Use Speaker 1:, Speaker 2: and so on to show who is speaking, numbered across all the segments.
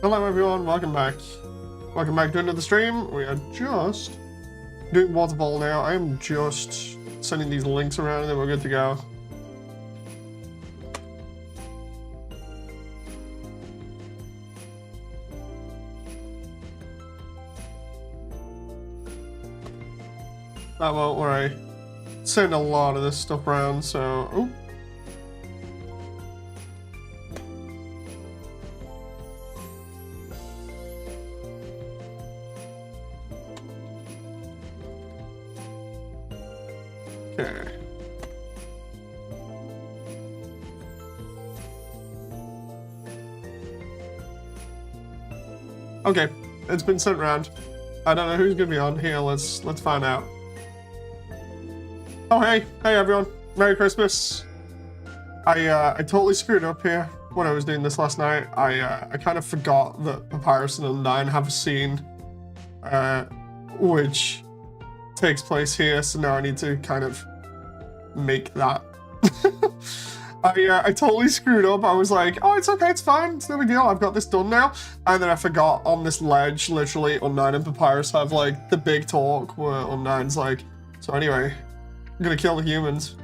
Speaker 1: Hello everyone, welcome back. Welcome back to another stream. We are just doing Waterfall now. I am just sending these links around and then we're good to go. That won't worry. Send a lot of this stuff around, so... Oh. Okay. Okay, it's been sent around. I don't know who's gonna be on here. Let's find out. Oh hey everyone! Merry Christmas. I totally screwed up here when I was doing this last night. I kind of forgot that Papyrus and Undyne have a scene, which takes place here. So now I need to kind of make that. I totally screwed up. I was like, oh, it's okay, it's fine, it's no big deal, I've got this done now. And then I forgot on this ledge, literally, Undyne and Papyrus have like the big talk where Undyne's like, so anyway, I'm gonna kill the humans.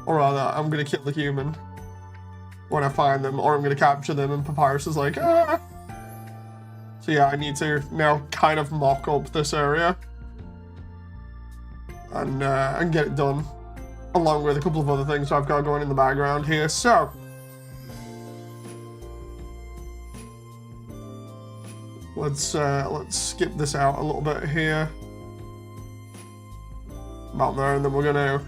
Speaker 1: Or rather, I'm gonna kill the human when I find them, or I'm gonna capture them, and Papyrus is like, ah. So yeah, I need to now kind of mock up this area and get it done, along with a couple of other things I've got going in the background here. So let's skip this out a little bit here, about there, and then we're gonna.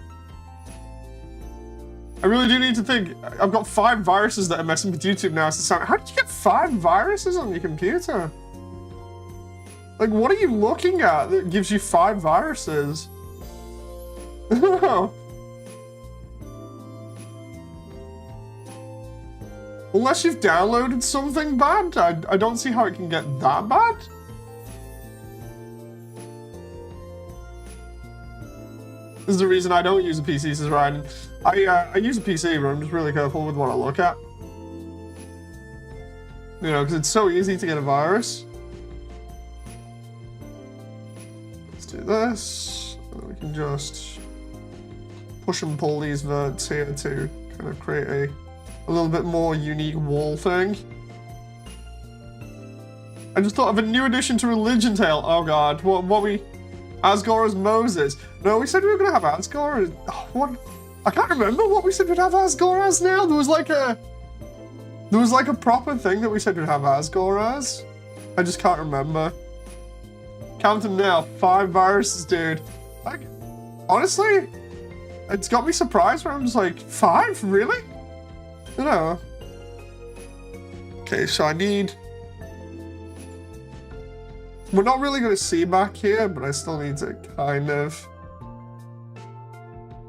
Speaker 1: I really do need to think. I've got 5 viruses that are messing with YouTube now. So how did you get 5 viruses on your computer? Like, what are you looking at that gives you 5 viruses? Unless you've downloaded something bad, I don't see how it can get that bad. This is the reason I don't use a PC, says Ryan. I use a PC, but I'm just really careful with what I look at. You know, because it's so easy to get a virus. Let's do this, and then we can just push and pull these verts here to kind of create a little bit more unique wall thing. I just thought of a new addition to Immersiontale. Oh god, what we... Asgore as Moses. No, we said we were gonna have Asgore as... Oh, what? I can't remember what we said we'd have Asgore as now. There was like a proper thing that we said we'd have Asgore as. I just can't remember. Count them now. 5 viruses, dude. Like, honestly, it's got me surprised where I'm just like, 5? Really? I don't know. Okay, so I need... We're not really going to see back here, but I still need to kind of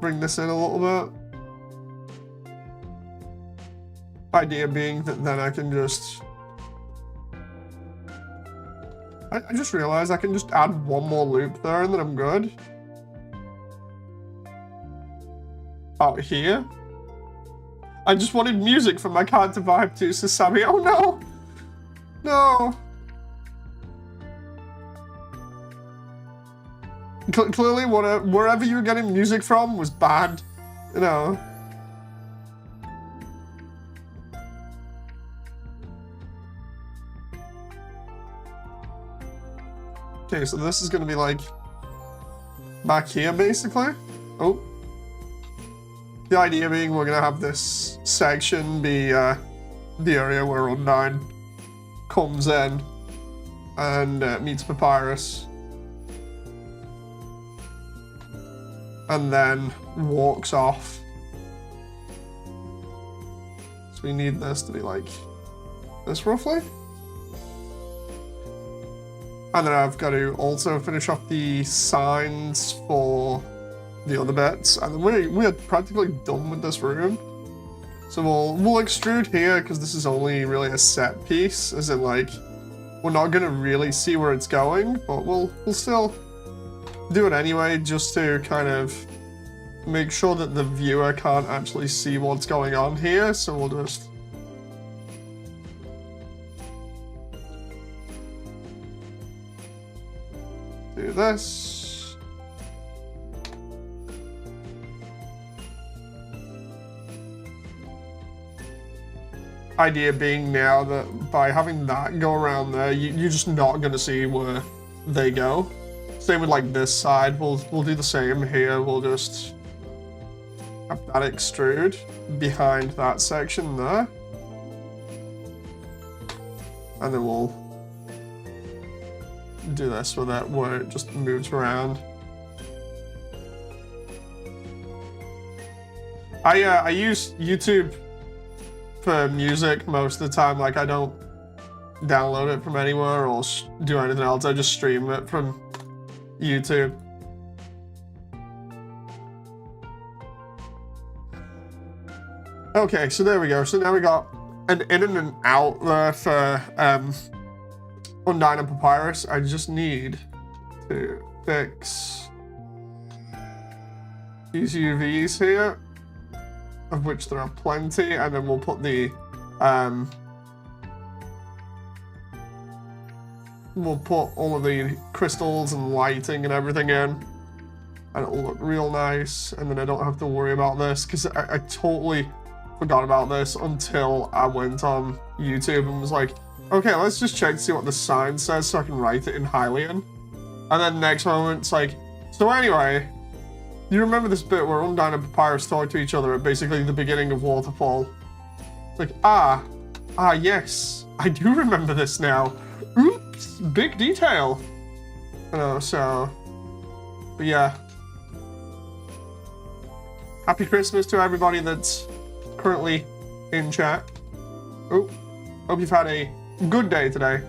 Speaker 1: bring this in a little bit. Idea being that then I can just... I just realized I can just add 1 more loop there and then I'm good. Out here? I just wanted music for my card to vibe to, says Sammy. Oh no! No! Clearly, wherever you were getting music from was bad, you know. Okay, so this is gonna be like back here, basically. Oh. The idea being we're gonna have this section be the area where Undyne comes in and meets Papyrus. And then walks off. So we need this to be like this roughly. And then I've got to also finish off the signs for the other bits. And then we're practically done with this room. So we'll extrude here because this is only really a set piece, as in like we're not gonna really see where it's going, but we'll still do it anyway, just to kind of make sure that the viewer can't actually see what's going on here. So we'll just do this. Idea being now that by having that go around there, you're just not going to see where they go. Same with like this side. We'll do the same here. We'll just have that extrude behind that section there. And then we'll do this with it where it just moves around. I use YouTube for music most of the time. Like I don't download it from anywhere or do anything else. I just stream it from YouTube. Okay, so there we go. So now we got an in and an out there for Undyne and Papyrus. I just need to fix these UVs here, of which there are plenty, and then we'll put the we'll put all of the crystals and lighting and everything in, and it'll look real nice, and then I don't have to worry about this, because I totally forgot about this until I went on YouTube and was like, okay, let's just check to see what the sign says so I can write it in Hylian. And then next moment, it's like, so anyway, you remember this bit where Undyne and Papyrus talk to each other at basically the beginning of Waterfall? It's like, yes, I do remember this now. Oops, big detail. So, but yeah. Happy Christmas to everybody that's currently in chat. Oh, hope you've had a good day today.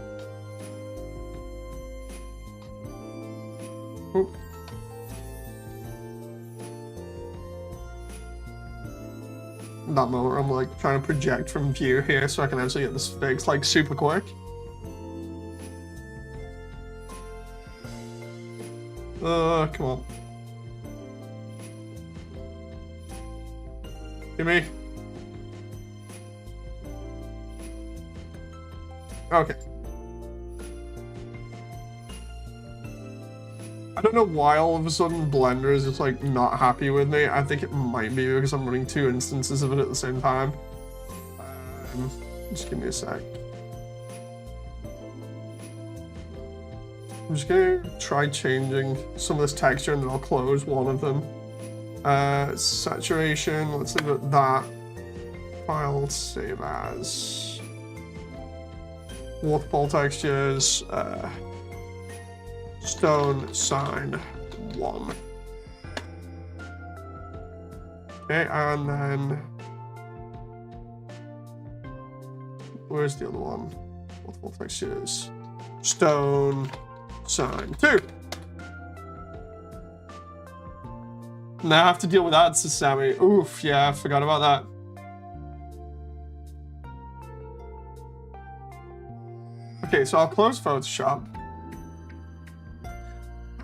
Speaker 1: Oh. That moment I'm like trying to project from view here so I can actually get this fixed like super quick. Come on. Give me. Okay. I don't know why all of a sudden Blender is just like not happy with me. I think it might be because I'm running 2 instances of it at the same time. Just give me a sec. I'm just gonna try changing some of this texture and then I'll close one of them. Saturation, let's leave it that. File, save as. Waterfall textures, stone sign 1. Okay, and then where's the other one? Waterfall textures, stone sign 2. Now I have to deal with that, Sasami. Oof, yeah, I forgot about that. Okay, so I'll close Photoshop.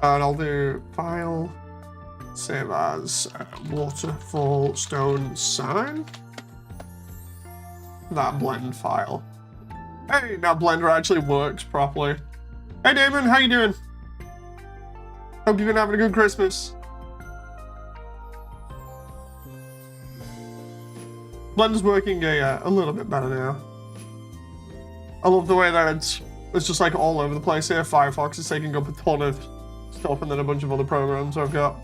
Speaker 1: And I'll do file, save as waterfall stone sign. That blend file. Hey, now Blender actually works properly. Hey Damon, how you doing? Hope you've been having a good Christmas. Blender's working a little bit better now. I love the way that it's just like all over the place here. Firefox is taking up a ton of stuff and then a bunch of other programs I've got.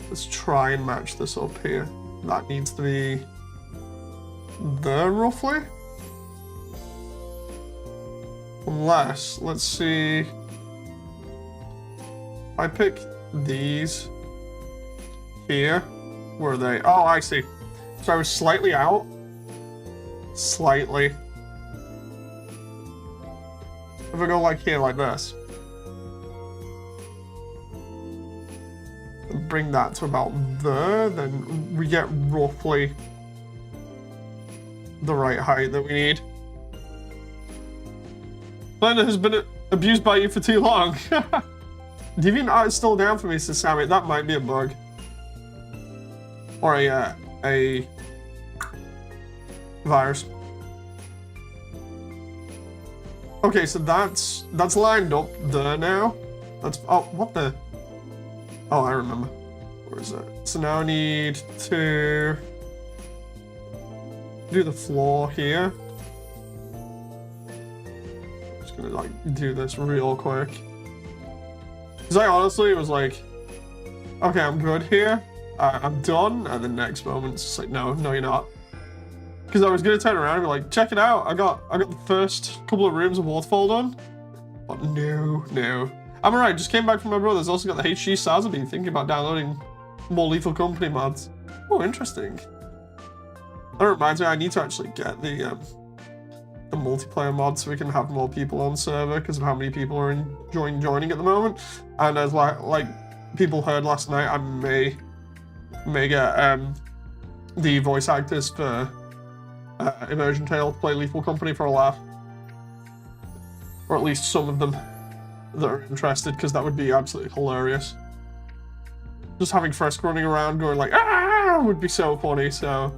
Speaker 1: Let's try and match this up here. That needs to be there roughly. Unless, let's see. I pick these here. Where are they? Oh, I see. So I was slightly out. Slightly. If I go like here, like this. And bring that to about there, then we get roughly the right height that we need. Blender has been abused by you for too long. DeviantArt is still down for me, says Sammy. That might be a bug. Or a virus. Okay, so that's lined up there now. That's, oh, what the? Oh, I remember. Where is it? So now I need to do the floor here. I'm just gonna like do this real quick. Because I honestly was like, okay, I'm good here. I'm done. And the next moment, it's just like, no, you're not. Because I was gonna turn around and be like, check it out. I got the first couple of rooms of Waterfall done. But no. I'm alright. Just came back from my brother's. Also got the HG Sazabi. Thinking about downloading more Lethal Company mods. Oh, interesting. That reminds me, I need to actually get the multiplayer mod so we can have more people on server because of how many people are enjoying joining at the moment. And as like people heard last night, I may get the voice actors for Immersiontale to play Lethal Company for a laugh, or at least some of them that are interested, because that would be absolutely hilarious. Just having Frisk running around going like ah would be so funny. So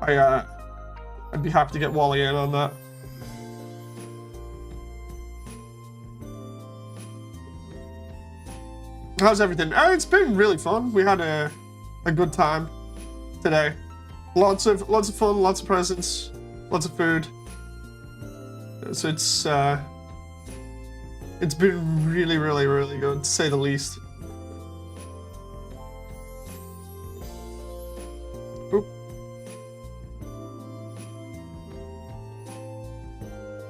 Speaker 1: I'd be happy to get Wally in on that. How's everything? Oh, it's been really fun. We had a good time today. Lots of fun, lots of presents, lots of food. So it's been really good, to say the least. Oop.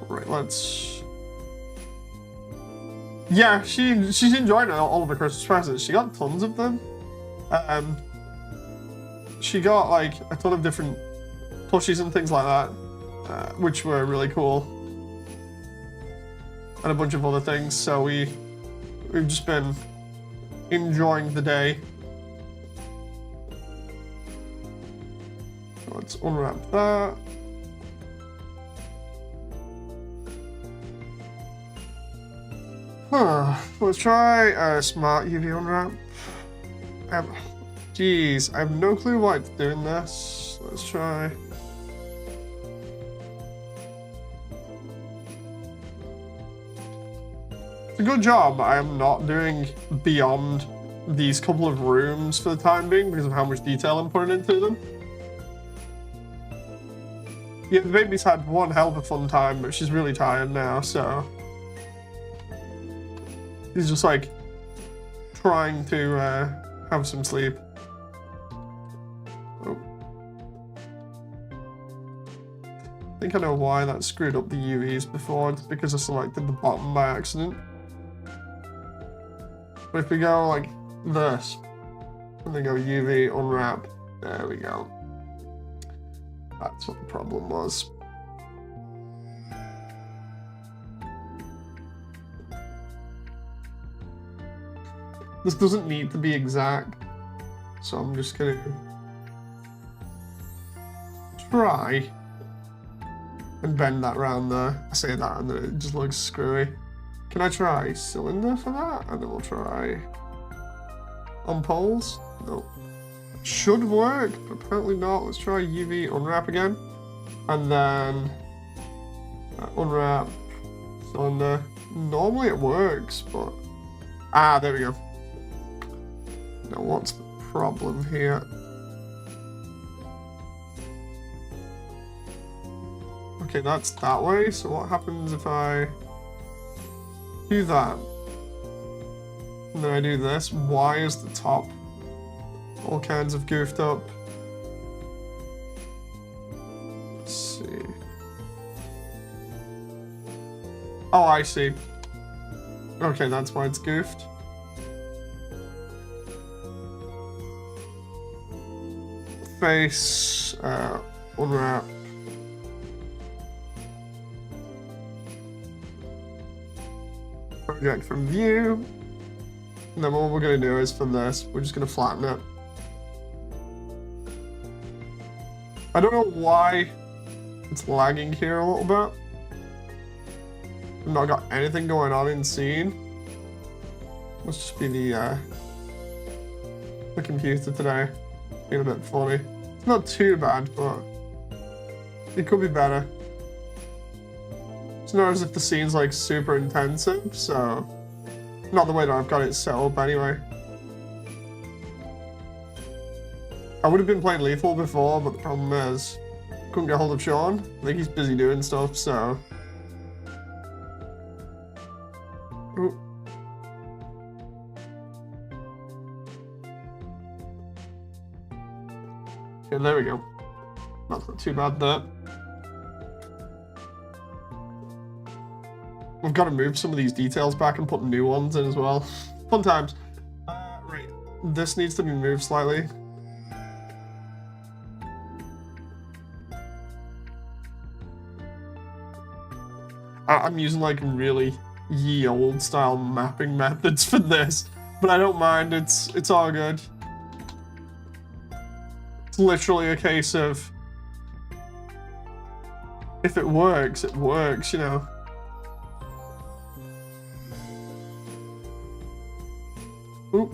Speaker 1: Right, let's. Yeah, she's enjoying all of the Christmas presents. She got tons of them. She got like a ton of different plushies and things like that, which were really cool, and a bunch of other things. So we've just been enjoying the day. Let's unwrap that. Let's try smart UV unwrap. Jeez, I have no clue why it's doing this. Let's try. It's a good job. I am not doing beyond these couple of rooms for the time being because of how much detail I'm putting into them. Yeah, the baby's had one hell of a fun time, but she's really tired now, so he's just like trying to have some sleep. Oh. I think I know why that screwed up the UVs before. It's because I selected the bottom by accident. But if we go like this, and then go UV unwrap, there we go. That's what the problem was. This doesn't need to be exact, so I'm just gonna try and bend that round there. I say that and then it just looks screwy. Can I try cylinder for that? And then we'll try on poles. Nope. Should work, but apparently not. Let's try UV unwrap again. And then unwrap cylinder. Normally it works, but there we go. Now what's the problem here? Okay, that's that way. So what happens if I do that? And then I do this. Why is the top all kinds of goofed up? Let's see. Oh, I see. Okay, that's why it's goofed. Face, unwrap. Project from view. And then what we're going to do is for this, we're just going to flatten it. I don't know why it's lagging here a little bit. I've not got anything going on in scene. Must just be the computer today. Being a bit funny. It's not too bad, but it could be better. It's not as if the scene's like super intensive, so not the way that I've got it set up anyway. I would have been playing Lethal before, but the problem is couldn't get hold of Sean. I think he's busy doing stuff, so. Ooh. Okay, there we go. That's not too bad there. We've got to move some of these details back and put new ones in as well. Fun times. Right, this needs to be moved slightly. I'm using like really ye old style mapping methods for this, but I don't mind. It's all good. It's literally a case of if it works, you know. Ooh.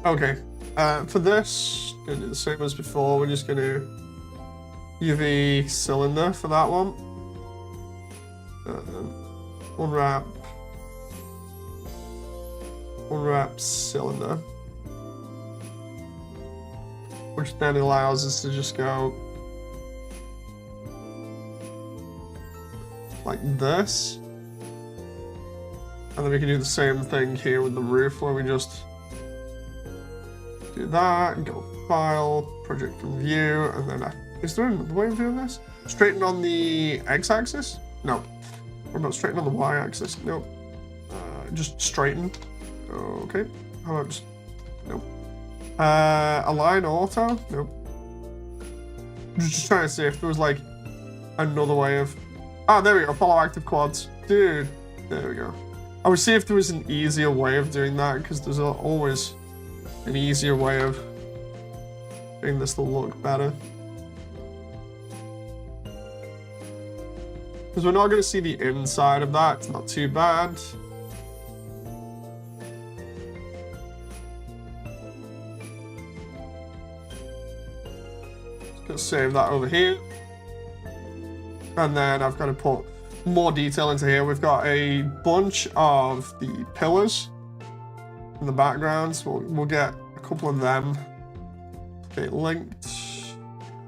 Speaker 1: Okay. For this, gonna do the same as before. We're just gonna UV cylinder for that one. Unwrap cylinder, which then allows us to just go like this, and then we can do the same thing here with the roof, where we just do that and go file, project from view, and then is there another way of doing this? Straighten on the x-axis? No. What about straighten on the y-axis? Nope. Just straighten. Okay. How about just nope. Align auto? Nope. Just trying to see if there was like another way of. Ah, there we go. Follow active quads, dude. There we go. I would see if there was an easier way of doing that, because there's always an easier way of making this to look better. Because we're not going to see the inside of that. It's not too bad. Just going to save that over here. And then I've got to put more detail into here. We've got a bunch of the pillars in the background, so we'll get a couple of them. Okay, linked.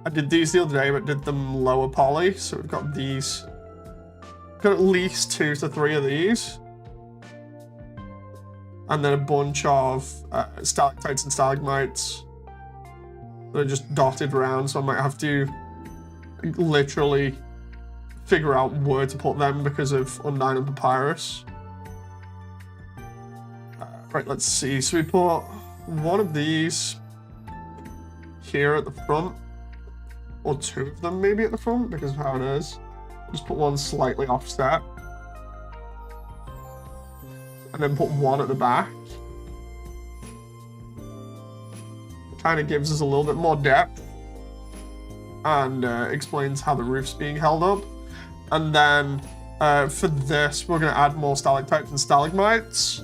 Speaker 1: I did these the other day, but did them lower poly, so we've got these. Got at least 2 to 3 of these. And then a bunch of stalactites and stalagmites that are just dotted around, so I might have to literally figure out where to put them because of Undyne and Papyrus. Right, let's see. So we put one of these here at the front, or 2 of them maybe at the front because of how it is. Just put one slightly offset, and then put one at the back. Kind of gives us a little bit more depth and explains how the roof's being held up. And then for this, we're going to add more stalactites and stalagmites,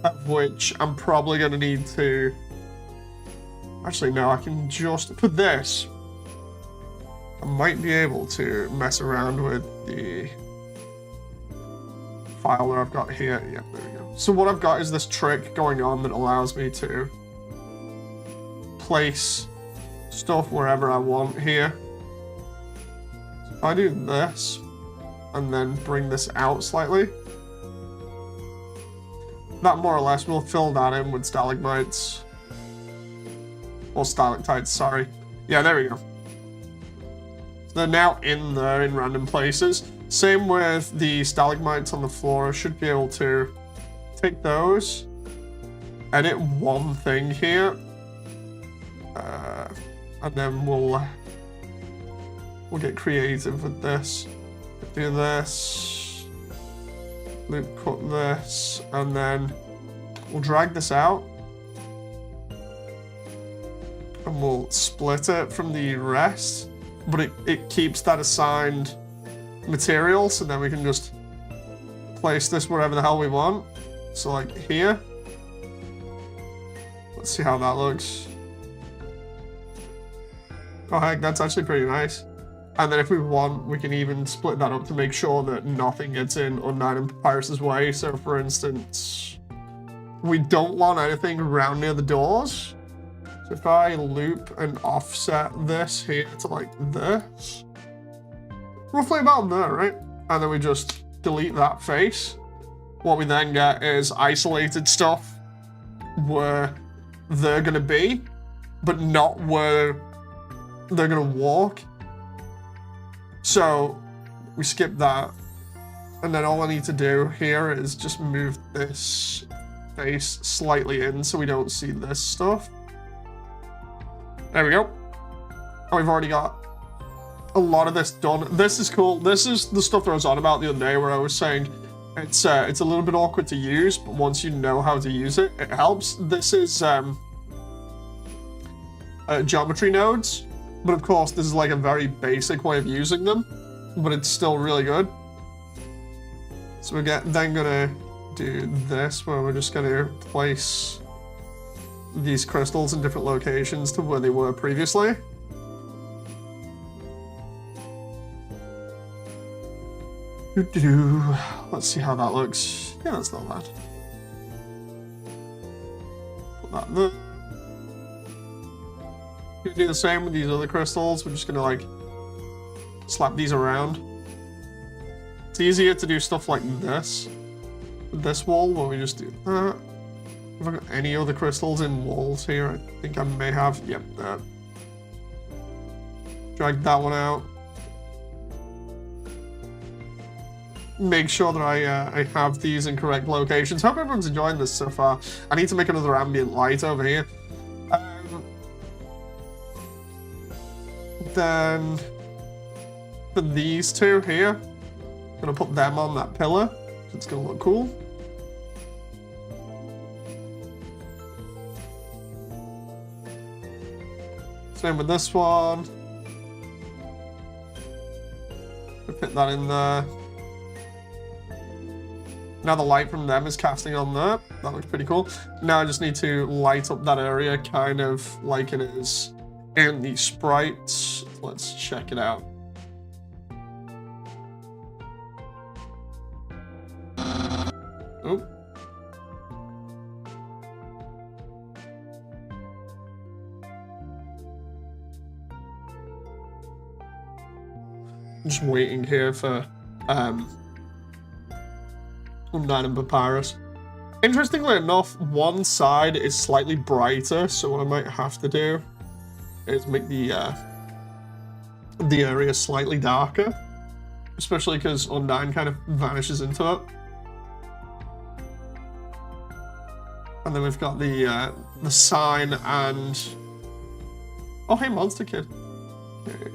Speaker 1: of which I'm probably going to need to. Actually, no, I can just for this. I might be able to mess around with the file that I've got here. Yeah, there we go. So what I've got is this trick going on that allows me to place stuff wherever I want here. So if I do this and then bring this out slightly, that more or less will fill that in with stalagmites. Or stalactites, sorry. Yeah, there we go. They're now in there in random places. Same with the stalagmites on the floor. I should be able to take those, edit one thing here, and then we'll get creative with this. Do this, loop cut this, and then we'll drag this out, and we'll split it from the rest. But it keeps that assigned material, so then we can just place this wherever the hell we want. So like here, Let's see how that looks. Oh heck, that's actually pretty nice. And then if we want, we can even split that up to make sure that nothing gets in Undyne and Papyrus's way. So for instance, we don't want anything around near the doors. So if I loop and offset this here to like this, roughly about there, right? And then we just delete that face. What we then get is isolated stuff where they're gonna be, but not where they're gonna walk. So we skip that, and then all I need to do here is just move this face slightly in so we don't see this stuff. There we go. And we've already got a lot of this done. This is cool. This is the stuff that I was on about the other day where I was saying it's a little bit awkward to use, but once you know how to use it, it helps. This is geometry nodes. But of course, this is like a very basic way of using them, but it's still really good. So we're then gonna do this, where we're just gonna place these crystals in different locations to where they were previously. Let's see how that looks. Yeah, that's not bad. Put that there. Do the same with these other crystals. We're just gonna like slap these around. It's easier to do stuff like this with this wall where we just do that. Have I got any other crystals in walls here? I think I may have. Yep, that. Drag that one out. Make sure that I have these in correct locations. Hope everyone's enjoying this so far. I need to make another ambient light over here. Then for these two here, I'm gonna put them on that pillar. It's gonna look cool. Same with this one. Fit that in there. Now the light from them is casting on there. That looks pretty cool. Now I just need to light up that area kind of like it is in the sprites. Let's check it out. Oh. I'm just waiting here for Undyne and Papyrus. Interestingly enough, one side is slightly brighter, so what I might have to do is make the area slightly darker, especially because Undyne kind of vanishes into it. And then we've got the sign and oh hey, Monster Kid. Okay.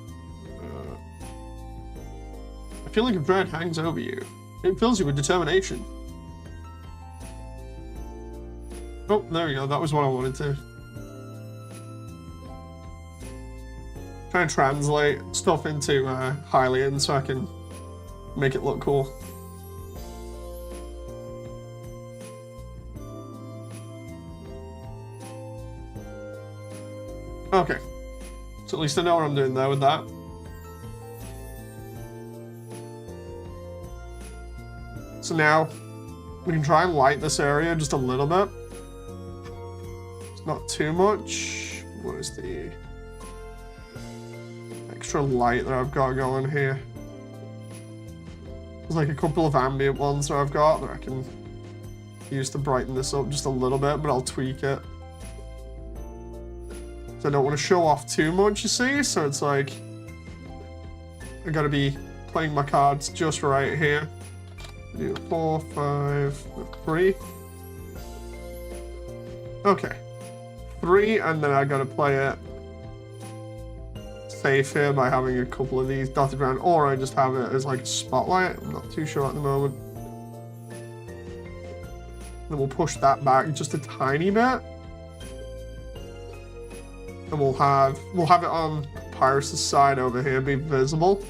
Speaker 1: I feel like if dread hangs over you, it fills you with determination. Oh, there we go. That was what I wanted to. Try and translate stuff into Hylian so I can make it look cool. Okay. So at least I know what I'm doing there with that. So now we can try and light this area just a little bit. It's not too much. What is the extra light that I've got going here? There's like a couple of ambient ones that I've got that I can use to brighten this up just a little bit, but I'll tweak it. So I don't want to show off too much, you see? So it's like I gotta be playing my cards just right here. Do 4, 5, 3. Okay. 3, and then I gotta play it safe here by having a couple of these dotted around, or I just have it as like a spotlight. I'm not too sure at the moment. Then we'll push that back just a tiny bit. And we'll have it on Papyrus' side over here, be visible.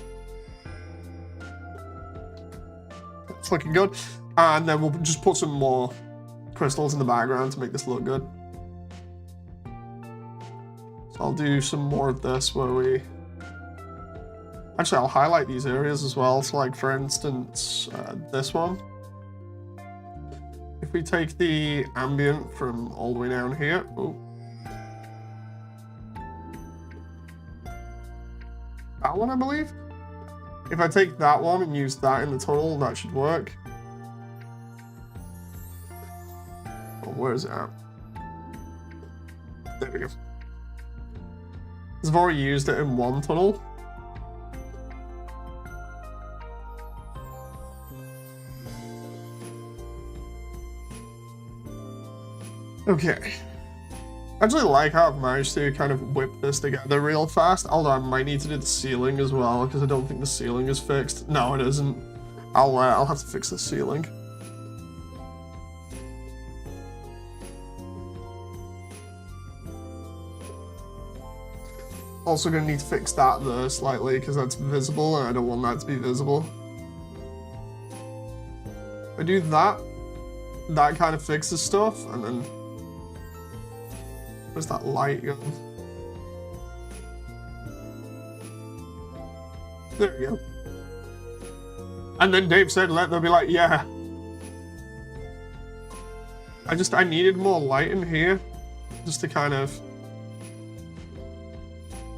Speaker 1: It's looking good. And then we'll just put some more crystals in the background to make this look good. I'll do some more of this where we... Actually, I'll highlight these areas as well. So like, for instance, this one. If we take the ambient from all the way down here... Oh. That one, I believe? If I take that one and use that in the tunnel, that should work. Oh, where is it at? There we go. I've already used it in one tunnel. Okay. I actually like how I've managed to kind of whip this together real fast, although I might need to do the ceiling as well, because I don't think the ceiling is fixed. No, it isn't. I'll have to fix the ceiling. Also gonna need to fix that though slightly, because that's visible, and I don't want that to be visible. I do that. That kind of fixes stuff, and then... Where's that light going? There we go. And then Dave said, they'll be like, yeah. I needed more light in here, just to kind of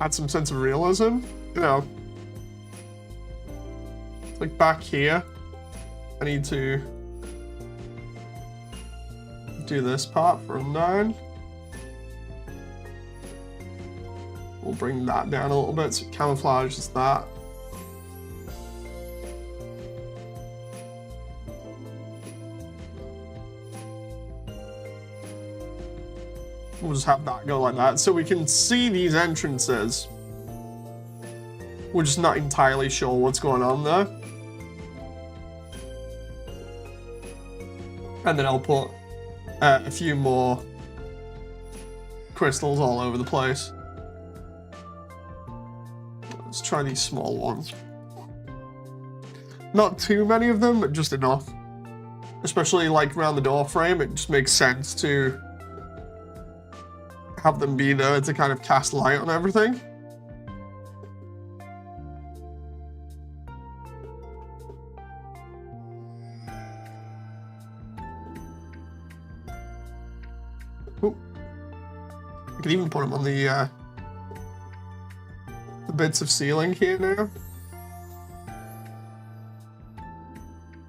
Speaker 1: add some sense of realism, you know. Like back here, I need to do this part for a 9. We'll bring that down a little bit, so camouflage is that. We'll just have that go like that, so we can see these entrances. We're just not entirely sure what's going on there. And then I'll put a few more crystals all over the place. Let's try these small ones. Not too many of them, but just enough. Especially like around the door frame, it just makes sense to have them be there to kind of cast light on everything. Ooh. I can even put them on the bits of ceiling here now.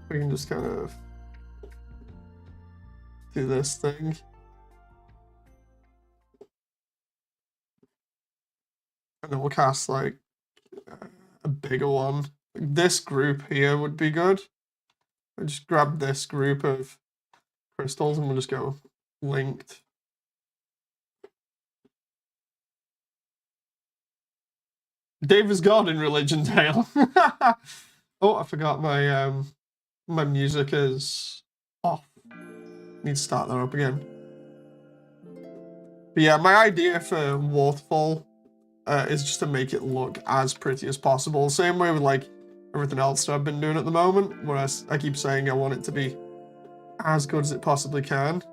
Speaker 1: We can just kind of do this thing. And then we'll cast like a bigger one. This group here would be good. I just grab this group of crystals and we'll just go linked. Dave is God in UndertaleAU. Oh, I forgot my my music is off. Need to start that up again. But yeah, my idea for Waterfall is just to make it look as pretty as possible. Same way with like everything else that I've been doing at the moment, where I keep saying I want it to be as good as it possibly can.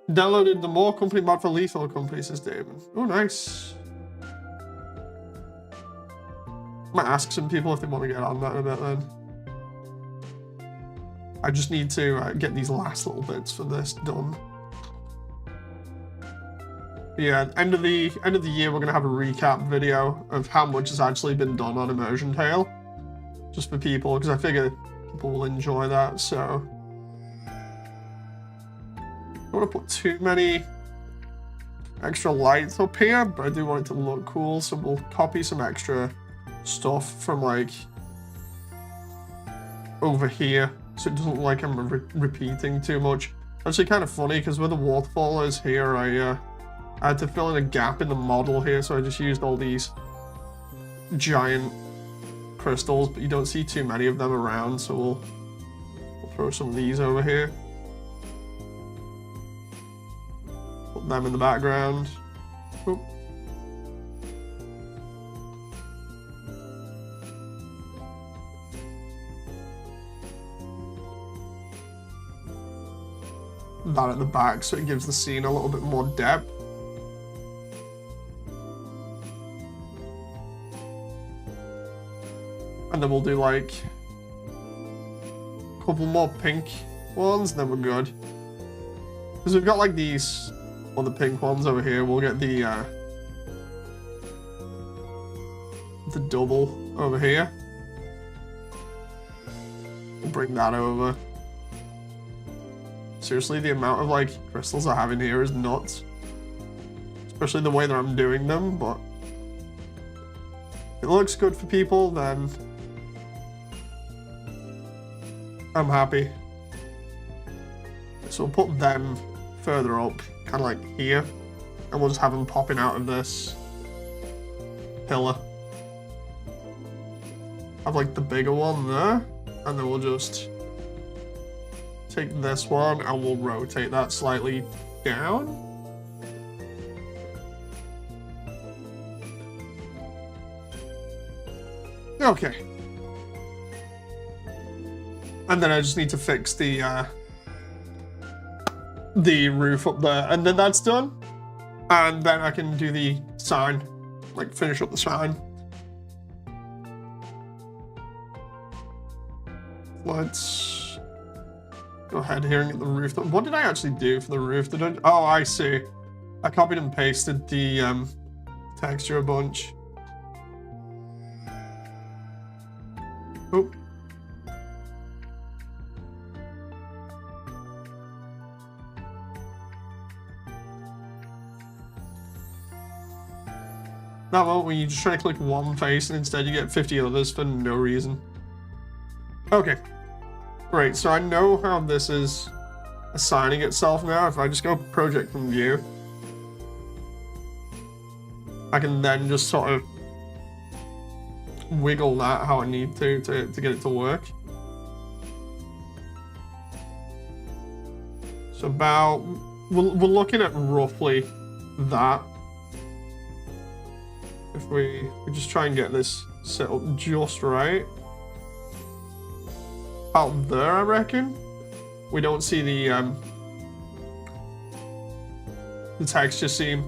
Speaker 1: Downloaded the More Company mod for Lethal Company, says Damon. Oh, nice. Might ask some people if they want to get on that in a bit then. I just need to get these last little bits for this done. But yeah, end of the year, we're gonna have a recap video of how much has actually been done on Immersiontale, just for people, because I figure people will enjoy that. So I don't want to put too many extra lights up here, but I do want it to look cool, so we'll copy some extra stuff from like over here, so it doesn't look like I'm repeating too much. Actually kind of funny, because where the waterfall is here, I had to fill in a gap in the model here, so I just used all these giant crystals, but you don't see too many of them around, so we'll throw some of these over here. Put them in the background. Oop. that at the back so it gives the scene a little bit more depth. And then we'll do like a couple more pink ones, and then we're good. Because we've got like these, or the pink ones over here. We'll get the double over here. We'll bring that over. Seriously, the amount of like crystals I have in here is nuts. Especially the way that I'm doing them, but if it looks good for people, then I'm happy. So we'll put them further up, kind of like here, and we'll just have them popping out of this pillar. Have like the bigger one there, and then we'll just take this one and we'll rotate that slightly down. Okay. And then I just need to fix the roof up there, and then that's done. And then I can do the sign, like finish up the sign. Let's go ahead here and get the roof. What did I actually do for the roof? Oh, I see. I copied and pasted the texture a bunch. Oh. That one when you just try to click one face and instead you get 50 others for no reason. Okay. Great, so I know how this is assigning itself now. If I just go project from view, I can then just sort of wiggle that how I need to get it to work. So about, we're looking at roughly that. If we just try and get this set up just right. Out there, I reckon. We don't see the texture seam.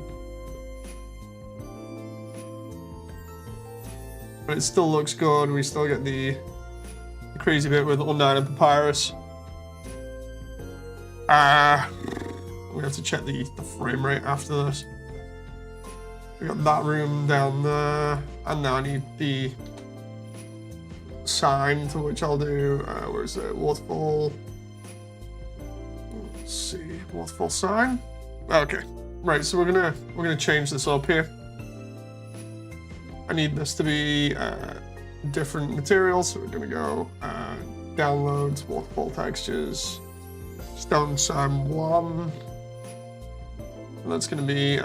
Speaker 1: But it still looks good. We still get the crazy bit with Undertale and Papyrus. We have to check the frame rate after this. We got that room down there, and now I need the sign, to which I'll do, where is it, Waterfall. Let's see, Waterfall sign. Okay, right, so we're gonna change this up here. I need this to be different materials, so we're gonna go downloads, Waterfall textures, stone sign 1, and that's gonna be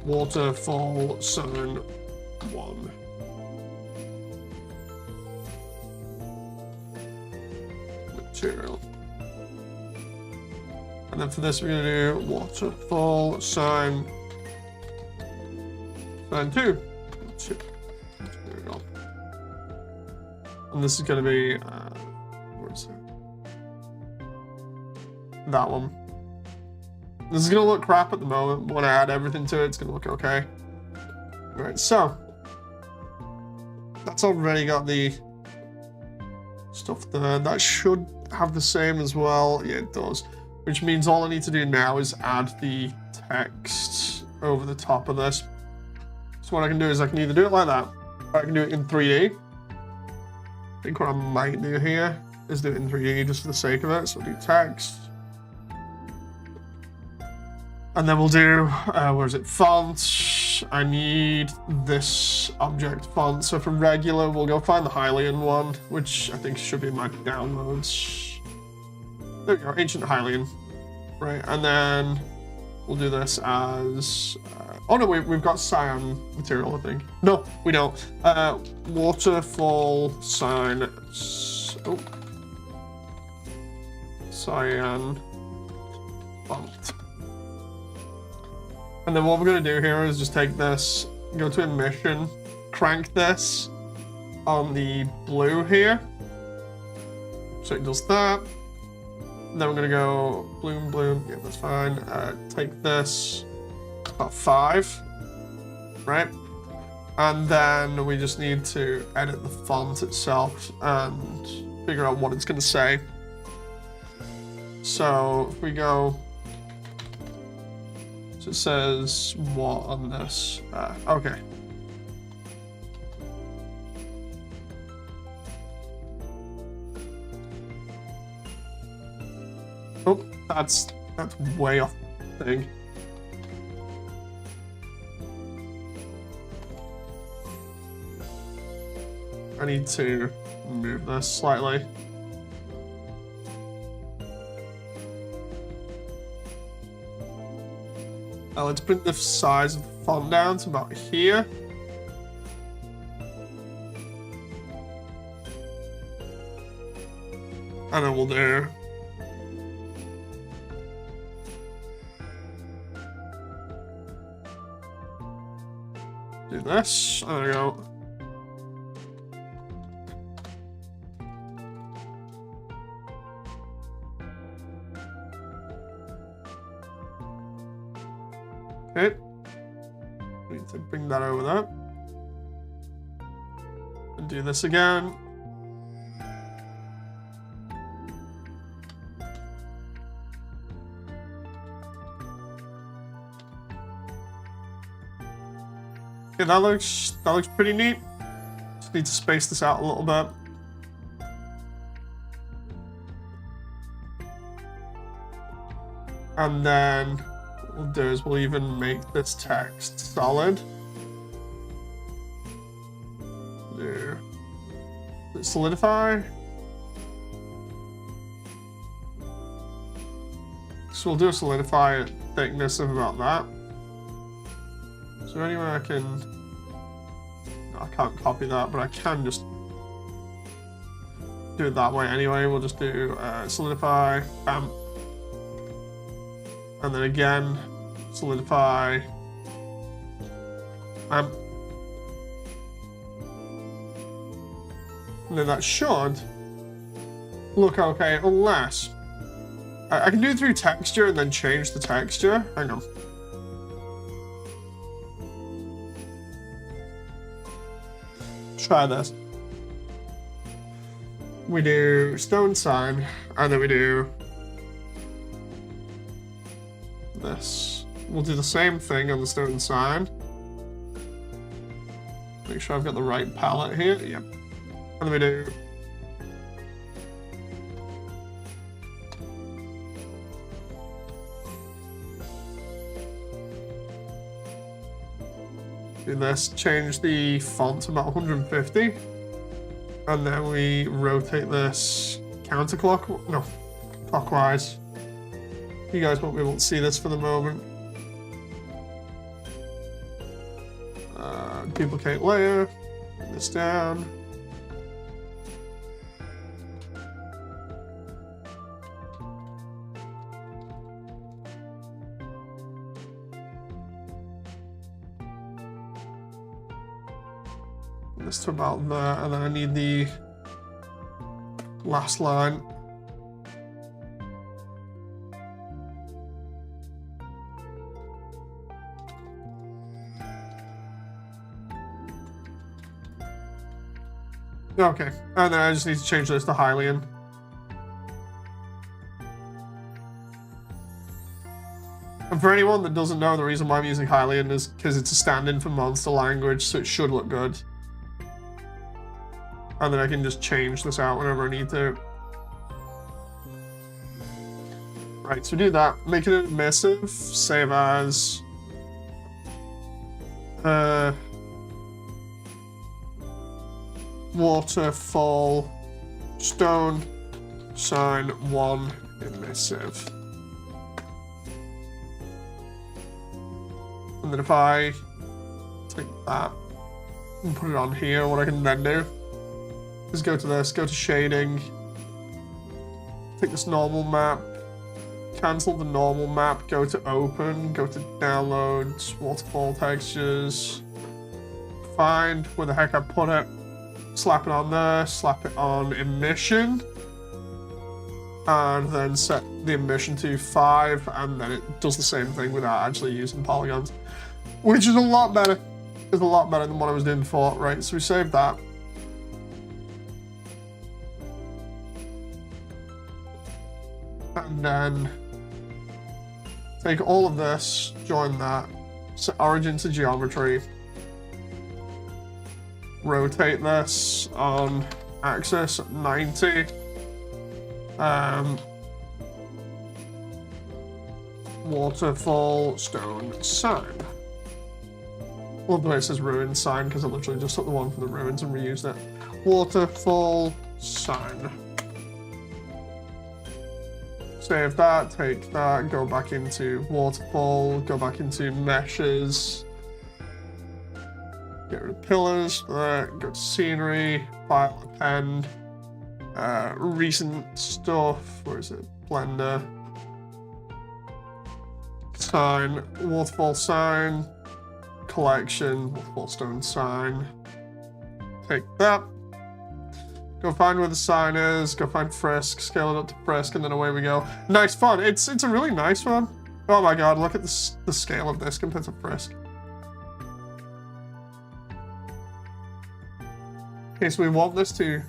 Speaker 1: Waterfall sign 1. Material. And then for this we're gonna do Waterfall sign 2. There we go. And this is gonna be where is it? That one. This is gonna look crap at the moment, but when I add everything to it, it's gonna look okay. Alright, so that's already got the stuff there. That should have the same as well. Yeah, it does. Which means all I need to do now is add the text over the top of this. So what I can do is I can either do it like that, or I can do it in 3D. I think what I might do here is do it in 3D just for the sake of it. So I'll do text. And then we'll do, where is it, font. I need this object font. So for regular, we'll go find the Hylian one, which I think should be in my downloads. There we go, Ancient Hylian. Right, and then we'll do this as, oh no, we've got cyan material, I think. No, we don't. Waterfall sign, oh. Cyan font. And then what we're going to do here is just take this, go to Immersion, crank this on the blue here. So it does that. Then we're gonna go bloom, bloom. Yeah, that's fine. Take this, about 5, right? And then we just need to edit the font itself and figure out what it's gonna say. So if we go, so it says what on this? Okay. Oh, that's way off the thing. I need to move this slightly. Now let's bring the size of the font down to about here. And then we'll do this. There we go. Okay. We need to bring that over there. And do this again. Okay, that looks pretty neat. Just need to space this out a little bit. And then what we'll do is we'll even make this text solid. Do solidify. So we'll do a solidify thickness of about that. Is there any way I can... No, I can't copy that, but I can just do it that way anyway. We'll just do solidify, bam. And then again, solidify, bam. And then that should look okay, unless... I can do it through texture and then change the texture. Hang on. Try this. We do stone sign, and then we do this. We'll do the same thing on the stone sign. Make sure I've got the right palette here. Yep. And then we do this, change the font to about 150, and then we rotate this clockwise. You guys won't be able to see this for the moment. Duplicate layer, bring this down. This to about there, and then I need the last line. Okay, and then I just need to change this to Hylian. And for anyone that doesn't know, the reason why I'm using Hylian is because it's a stand-in for monster language, so it should look good. And then I can just change this out whenever I need to. Right, so do that. Make it emissive. Save as. Waterfall. Stone. Sign 1. Emissive. And then if I take that and put it on here, what I can then do is go to this, go to shading, take this normal map, cancel the normal map, go to open, go to downloads, waterfall textures, find where the heck I put it, slap it on there, slap it on emission, and then set the emission to 5, and then it does the same thing without actually using polygons, which is a lot better. It's a lot better than what I was doing before. Right, so we save that. And then take all of this, join that, set origin to geometry, rotate this on axis at 90. Waterfall stone sign. Love the way it says ruin sign because I literally just took the one for the ruins and reused it. Waterfall sign. Save that, take that, go back into waterfall, go back into meshes. Get rid of pillars, go to scenery, file append, recent stuff, where is it? Blender. Sign, waterfall sign, collection, waterfall stone sign. Take that. Go find where the sign is, go find Frisk, scale it up to Frisk, and then away we go. Nice fun. It's a really nice one. Oh my god, look at the scale of this compared to Frisk. Okay, so we want this to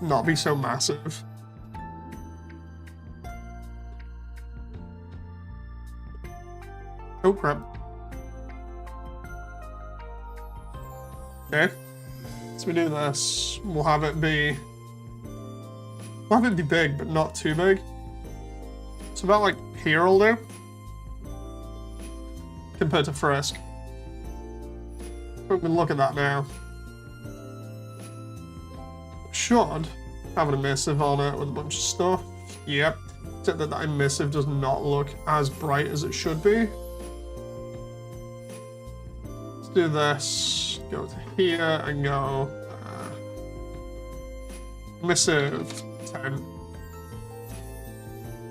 Speaker 1: not be so massive. Oh crap. Okay. So we do this. We'll have it be big, but not too big. It's about like here will do. Compared to Frisk. We can look at that now. Should have an emissive on it with a bunch of stuff. Yep. Except that emissive does not look as bright as it should be. Let's do this. Go to here and go emissive 10.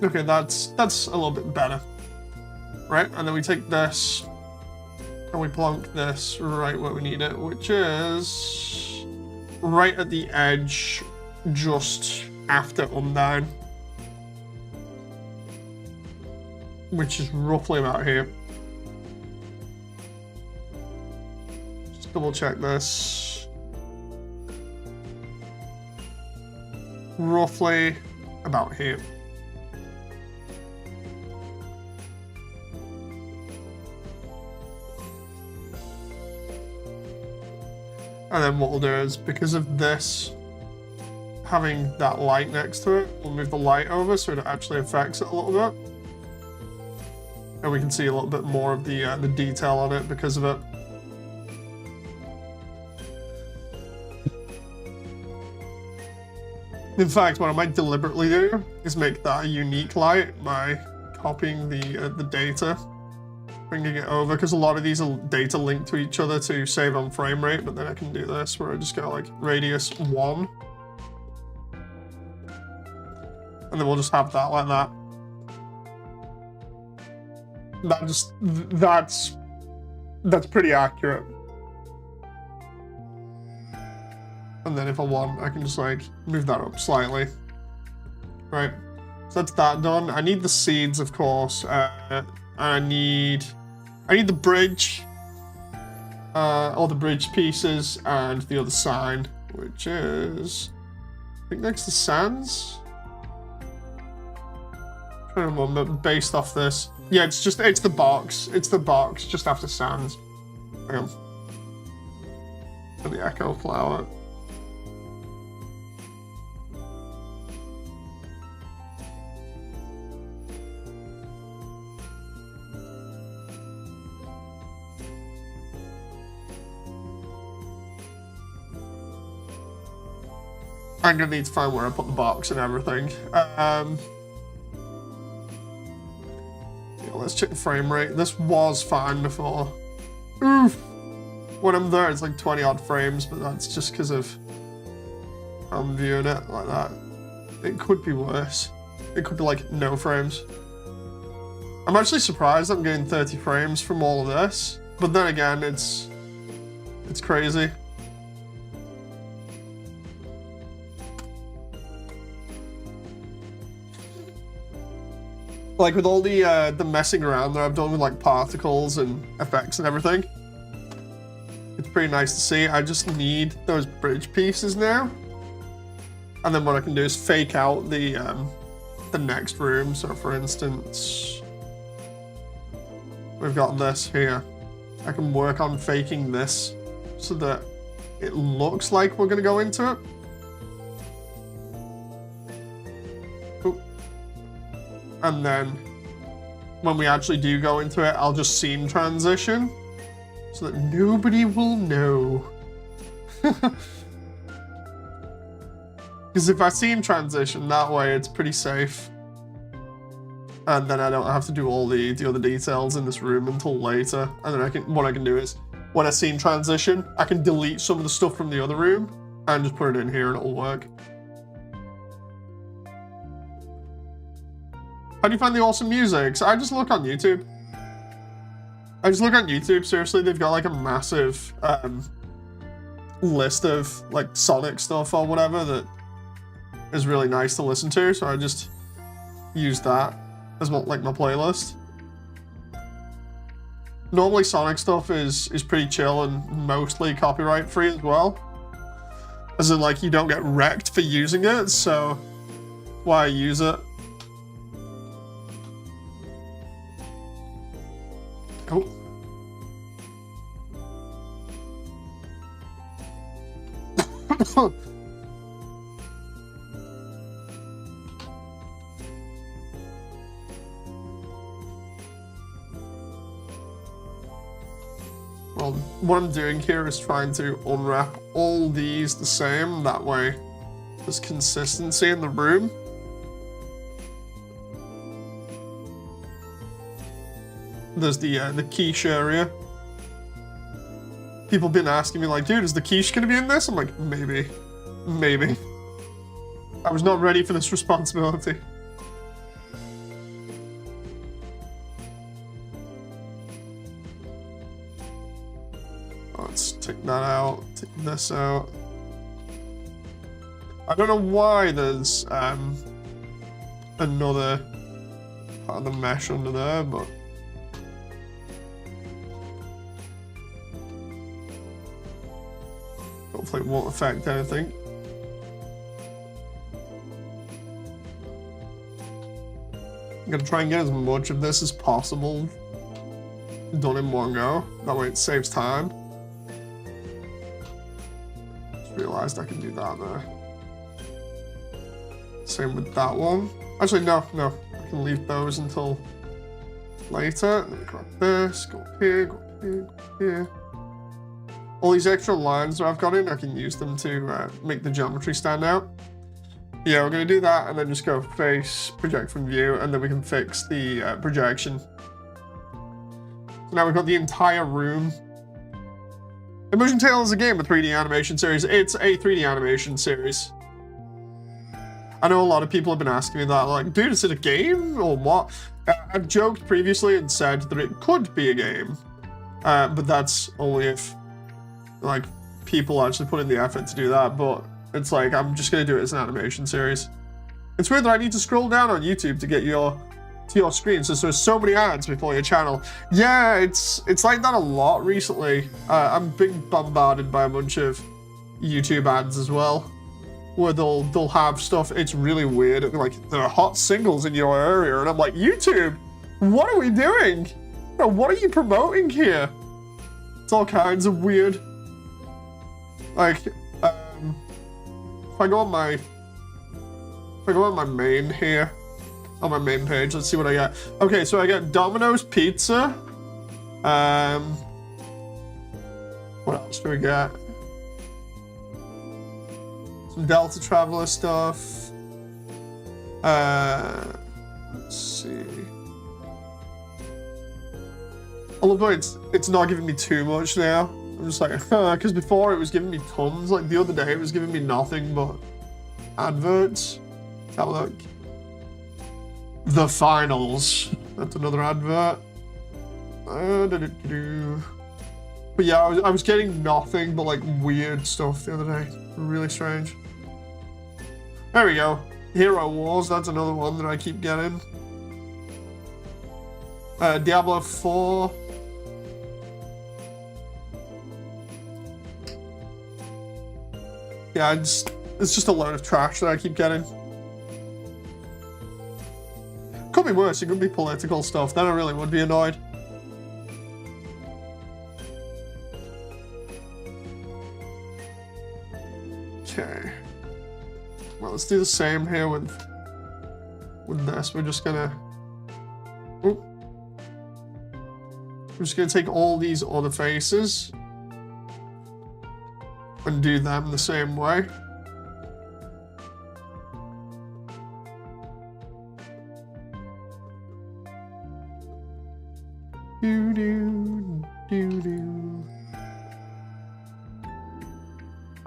Speaker 1: Okay, that's a little bit better. Right, and then we take this and we plonk this right where we need it, which is right at the edge, just after Undyne, which is roughly about here. Just double check this. Roughly about here. And then what we'll do is, because of this having that light next to it, we'll move the light over so it actually affects it a little bit. And we can see a little bit more of the detail on it because of it. In fact, what I might deliberately do is make that a unique light by copying the data, bringing it over, because a lot of these are data linked to each other to save on frame rate, but then I can do this where I just go like radius 1. And then we'll just have that like that. That's pretty accurate. And then if I want, I can just like move that up slightly. Right, so that's that done. I need the seeds, of course. I need the bridge, all the bridge pieces, and the other sign, which is, I think, next to Sans. I'm trying to remember, based off this. Yeah, it's the box. It's the box just after Sans. Hang on. And the Echo Flower. I'm gonna need to find where I put the box and everything. Yeah, let's check the frame rate. This was fine before. Oof! When I'm there, it's like 20 odd frames, but that's just because of how I'm viewing it like that. It could be worse. It could be like no frames. I'm actually surprised I'm getting 30 frames from all of this, but then again, it's crazy. like with all the messing around that I've done with like particles and effects and everything. It's pretty nice to see. I just need those bridge pieces now. And then what I can do is fake out the next room. So for instance, we've got this here. I can work on faking this so that it looks like we're gonna go into it. Ooh. And then when we actually do go into it, I'll just scene transition so that nobody will know. Because if I scene transition that way, it's pretty safe. And then I don't have to do all the other details in this room until later. And then what I can do is, when I scene transition, I can delete some of the stuff from the other room and just put it in here and it'll work. How do you find the awesome music? So I just look on YouTube. Seriously, they've got like a massive list of like Sonic stuff or whatever that is really nice to listen to. So I just use that as like my playlist. Normally Sonic stuff is pretty chill and mostly copyright free as well. As in like you don't get wrecked for using it, so why use it? Oh. Well, what I'm doing here is trying to unwrap all these the same, that way there's consistency in the room. There's the quiche area. People have been asking me like, dude, is the quiche gonna be in this? I'm like, maybe. Maybe. I was not ready for this responsibility. Let's take that out, take this out. I don't know why there's another part of the mesh under there, but hopefully it won't affect anything. I'm gonna try and get as much of this as possible done in one go. That way it saves time. Just realized I can do that there. Same with that one. Actually, no. I can leave those until later. Let me grab this, go up here, go up here, go up here. All these extra lines that I've got in, I can use them to make the geometry stand out. Yeah, we're going to do that and then just go face, project from view, and then we can fix the projection. So now we've got the entire room. Immersiontale is a game, a 3D animation series. It's a 3D animation series. I know a lot of people have been asking me that, like, dude, is it a game or what? I've joked previously and said that it could be a game, but that's only if, like, people actually put in the effort to do that, but it's like, I'm just gonna do it as an animation series. It's weird that I need to scroll down on YouTube to get to your screen, since there's so many ads before your channel. Yeah, it's like that a lot recently. I'm being bombarded by a bunch of YouTube ads as well, where they'll have stuff. It's really weird. Like, there are hot singles in your area, and I'm like, YouTube, what are we doing? What are you promoting here? It's all kinds of weird. Like, if I go on my main here, on my main page, let's see what I get. Okay, so I get Domino's Pizza. What else do we get? Some Delta Traveler stuff. Let's see. Although it's not giving me too much now. I'm just like, because before it was giving me tons. Like the other day, it was giving me nothing but adverts. Let's have a look. The Finals. That's another advert. But yeah, I was getting nothing but like weird stuff the other day. Really strange. There we go. Hero Wars. That's another one that I keep getting. Diablo 4. Yeah, it's just a load of trash that I keep getting. Could be worse, it could be political stuff, then I really would be annoyed. Okay. Well, let's do the same here with this. We're just gonna... Oop. We're just gonna take all these other faces and do them the same way.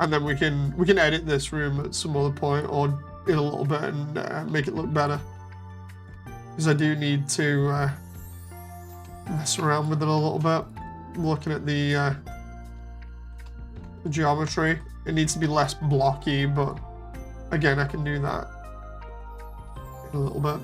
Speaker 1: And then we can edit this room at some other point or in a little bit and make it look better. Because I do need to mess around with it a little bit. Looking at the geometry, it needs to be less blocky, but again, I can do that in a little bit.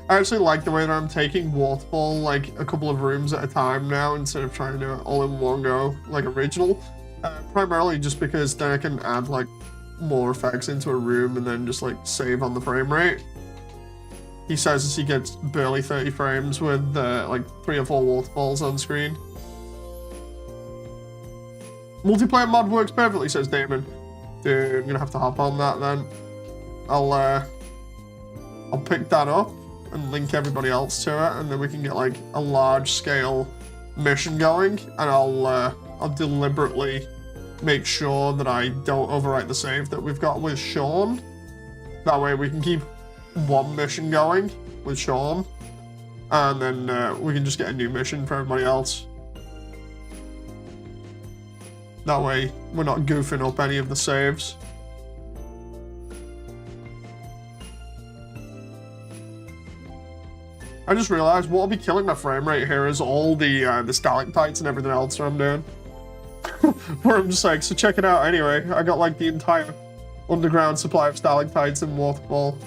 Speaker 1: I actually like the way that I'm taking Waterfall like a couple of rooms at a time now instead of trying to do it all in one go like original. Primarily just because then I can add like more effects into a room and then just like save on the frame rate. He says as he gets barely 30 frames with like 3 or 4 Waterfalls on screen. Multiplayer mod works perfectly, says Damon. Dude, I'm gonna have to hop on that then. I'll pick that up and link everybody else to it, and then we can get like a large scale mission going, and I'll deliberately make sure that I don't overwrite the save that we've got with Sean. That way we can keep one mission going with Sean, and then we can just get a new mission for everybody else. That way we're not goofing up any of the saves. I just realized what'll be killing my frame rate here is all the stalactites and everything else that I'm doing. Where I'm just like, so check it out anyway. I got like the entire underground supply of stalactites in Waterfall.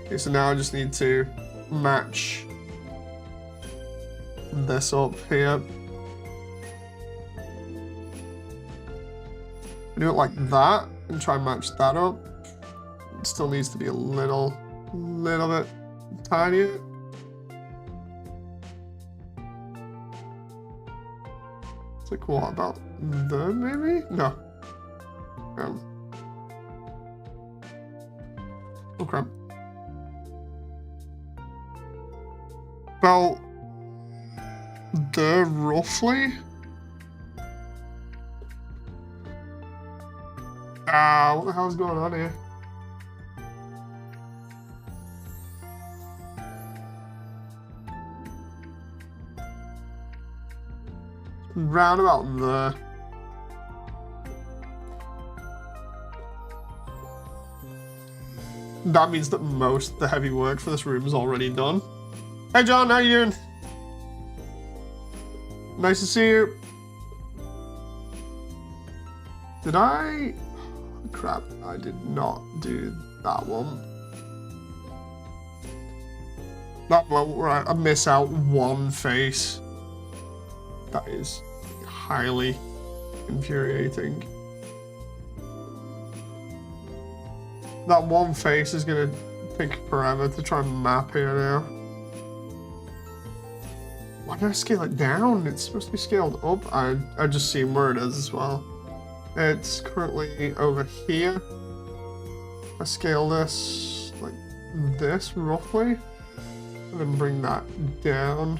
Speaker 1: Okay, so now I just need to match this up here. Do it like that and try and match that up. It still needs to be a little bit tinier. It's like, what about there maybe? No. Oh crap. About there roughly. What the hell's going on here? Round about there. That means that most of the heavy work for this room is already done. Hey John, how you doing? Nice to see you. Did I... Crap, I did not do that one. That one where I miss out one face. That is highly infuriating. That one face is gonna take forever to try and map here now. Why did I scale it down? It's supposed to be scaled up. I just seen where it is as well. It's currently over here. I scale this like this roughly, and then bring that down.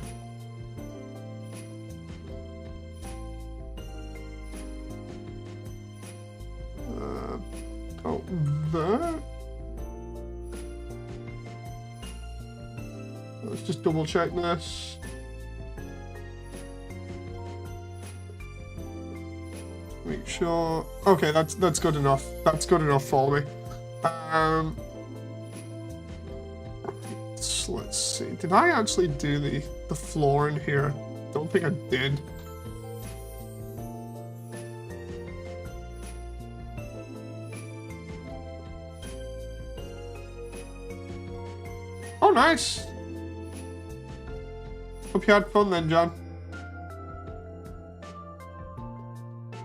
Speaker 1: About there. Let's just double check this. Make sure. Okay, that's good enough. That's good enough for me. Let's see. Did I actually do the floor in here? Don't think I did. Oh, nice. Hope you had fun then, John.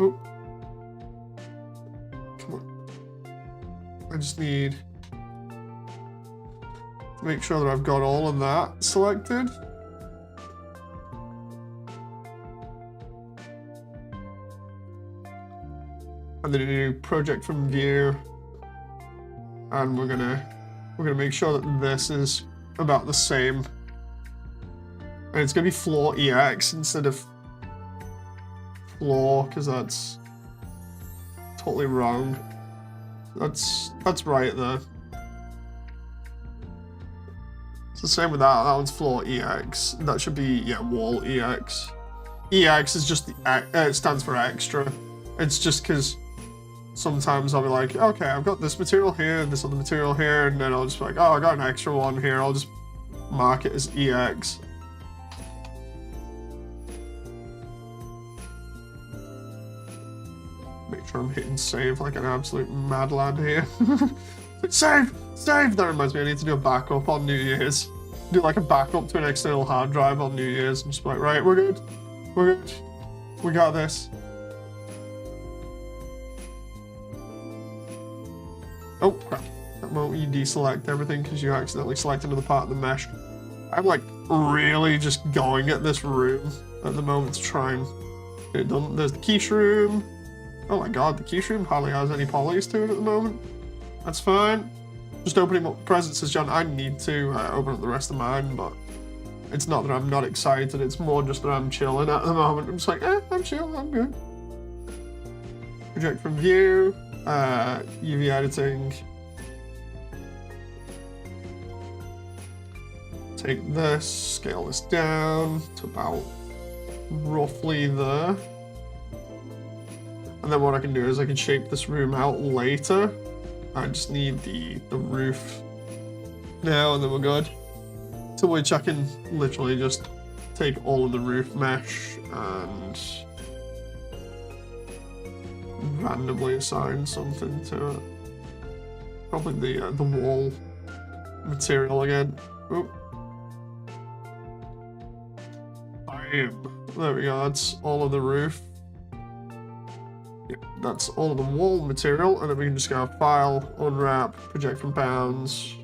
Speaker 1: Oh. Come on. I just need to make sure that I've got all of that selected. And then do project from view, and we're gonna make sure that this is about the same, and it's gonna be floor EX instead of floor, because that's totally wrong. That's right there. It's the same with that. That one's floor EX. That should be, yeah, wall EX. EX is just the it stands for extra. It's just because sometimes I'll be like, okay, I've got this material here, this other material here, and then I'll just be like, oh, I got an extra one here. I'll just mark it as EX. Make sure I'm hitting save like an absolute mad lad here. Save! Save! That reminds me, I need to do a backup on New Year's. Do like a backup to an external hard drive on New Year's. I'm just like, right, we're good. We're good. We got this. Oh, crap. That moment you deselect everything because you accidentally select another part of the mesh. I'm like really just going at this room at the moment to try and get it done. There's the quiche room. Oh my god, the quiche room hardly has any polys to it at the moment. That's fine. Just opening up presents, says John. I need to open up the rest of mine, but it's not that I'm not excited. It's more just that I'm chilling at the moment. I'm just like, I'm chill, I'm good. Project from view. UV editing. Take this, scale this down to about roughly there. And then what I can do is I can shape this room out later. I just need the roof now, and then we're good. To which I can literally just take all of the roof mesh and randomly assign something to it. Probably the wall material again. Oop. Bam. There we go. That's all of the roof. Yep, that's all of the wall material, and then we can just go file, unwrap, project from bounds.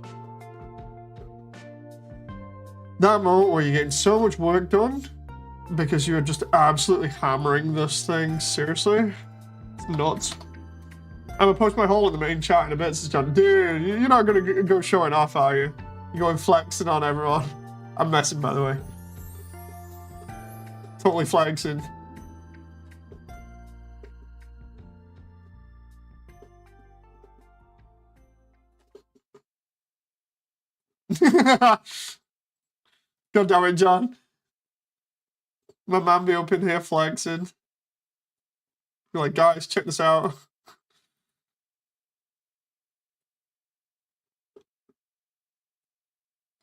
Speaker 1: That moment where you're getting so much work done because you're just absolutely hammering this thing. Seriously. Nuts. I'm gonna post my haul in the main chat in a bit, says John. Dude, you're not gonna go showing off, are you? You're going flexing on everyone. I'm messing, by the way. Totally flexing. God damn it, John. My man be up in here flexing. You're like, guys, check this out.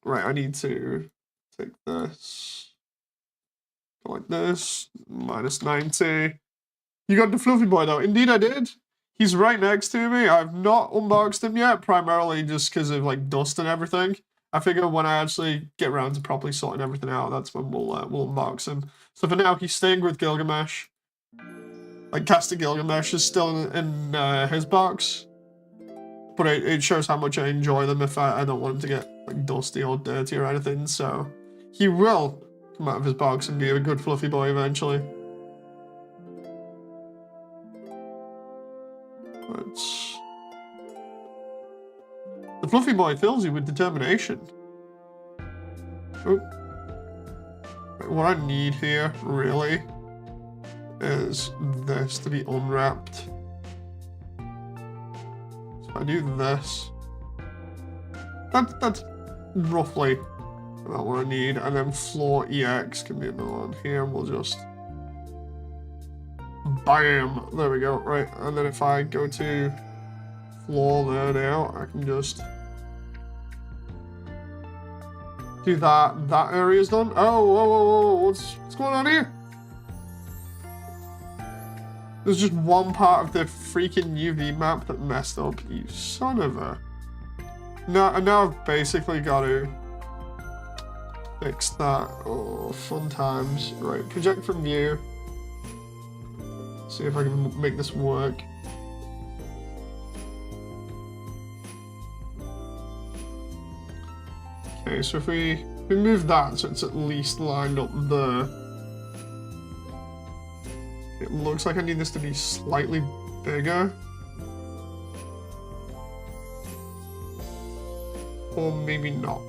Speaker 1: Right, I need to take this. Go like this. -90. You got the fluffy boy, though. Indeed, I did. He's right next to me. I've not unboxed him yet, primarily just because of like dust and everything. I figure when I actually get around to properly sorting everything out, that's when we'll unbox him. So for now, he's staying with Gilgamesh. Like, Caster Gilgamesh is still in his box. But it shows how much I enjoy them if I don't want him to get like dusty or dirty or anything. So he will come out of his box and be a good fluffy boy eventually. But the fluffy boy fills you with determination. Oh. What I need here, really, is this to be unwrapped. So if I do this, that's roughly about what I need, and then floor EX can be another one here, and we'll just bam, there we go, right, and then if I go to floor there now, I can just do that area's done. Oh, whoa, what's going on here? There's just one part of the freaking UV map that messed up, you son of a... Now I've basically got to fix that. Oh, fun times. Right, project from view. See if I can make this work. Okay, so if we move that so it's at least lined up there. It looks like I need this to be slightly bigger. Or maybe not.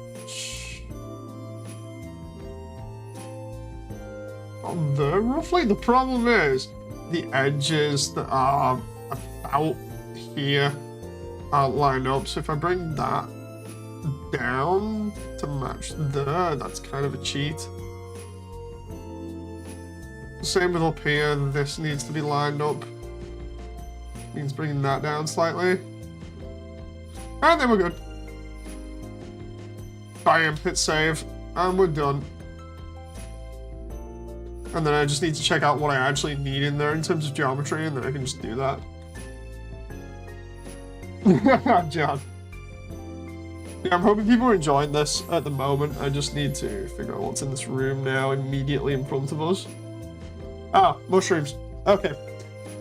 Speaker 1: Oh, there, roughly. The problem is the edges that are about here aren't lined up. So if I bring that down to match there, that's kind of a cheat. Same with up here, this needs to be lined up. Means bringing that down slightly. And then we're good. Bam, hit save, and we're done. And then I just need to check out what I actually need in there in terms of geometry, and then I can just do that. John. Yeah, I'm hoping people are enjoying this at the moment. I just need to figure out what's in this room now immediately in front of us. Ah, mushrooms. Okay.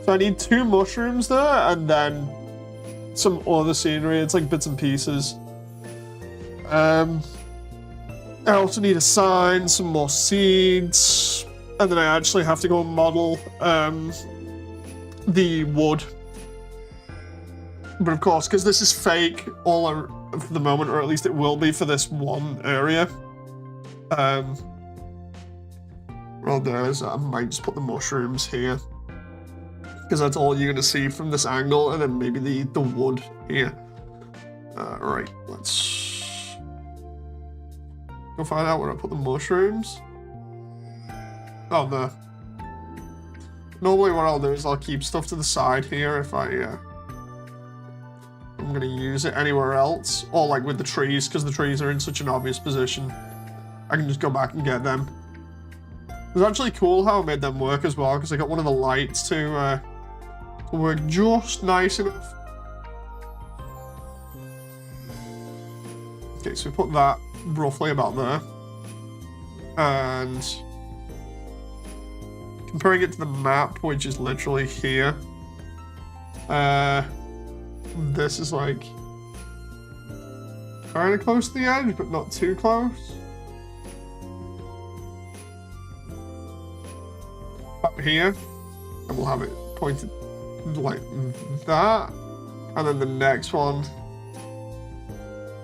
Speaker 1: So I need 2 mushrooms there, and then some other scenery. It's like bits and pieces. I also need a sign, some more seeds, and then I actually have to go and model the wood. But of course, because this is fake for the moment, or at least it will be for this one area. What I'll do is I might just put the mushrooms here, because that's all you're going to see from this angle, and then maybe the wood here. Right, let's go find out where I put the mushrooms. Oh, there. Normally what I'll do is I'll keep stuff to the side here if I'm going to use it anywhere else, or like with the trees, because the trees are in such an obvious position. I can just go back and get them. It was actually cool how I made them work as well, because I got one of the lights to work just nice enough. Okay, so we put that roughly about there. And comparing it to the map, which is literally here, this is like kind of close to the edge, but not too close. Up here, and we'll have it pointed like that, and then the next one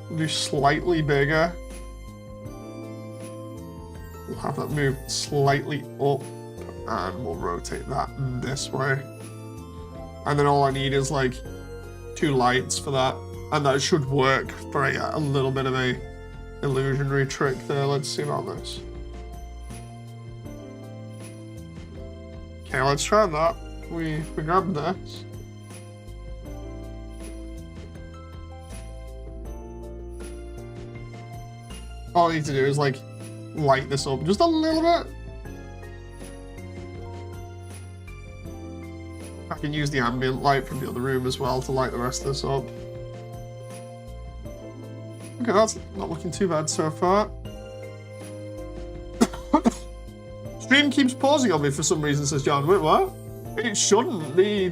Speaker 1: we'll do slightly bigger. We'll have that move slightly up, and we'll rotate that this way. And then all I need is like 2 lights for that, and that should work for a little bit of a illusionary trick there. Let's see about this. Okay, let's try that. We grab this. All I need to do is like light this up just a little bit. I can use the ambient light from the other room as well to light the rest of this up. Okay, that's not looking too bad so far. Stream keeps pausing on me for some reason, says John. Wait, what? It shouldn't. The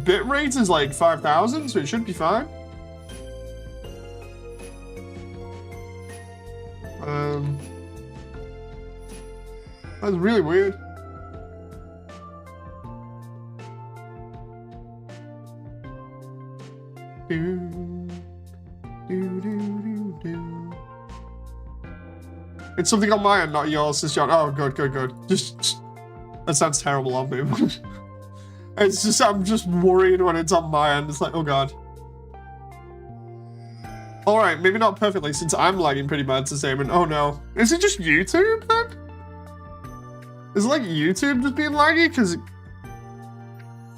Speaker 1: bit rate is like 5,000, so it should be fine. That's really weird. It's something on my end, not yours, says John. Oh, good. Just that sounds terrible of me. It's just, I'm just worried when it's on my end. It's like, oh god. Alright, maybe not perfectly, since I'm lagging pretty bad, says Damon. Oh no. Is it just YouTube then? Is it like YouTube just being laggy? Because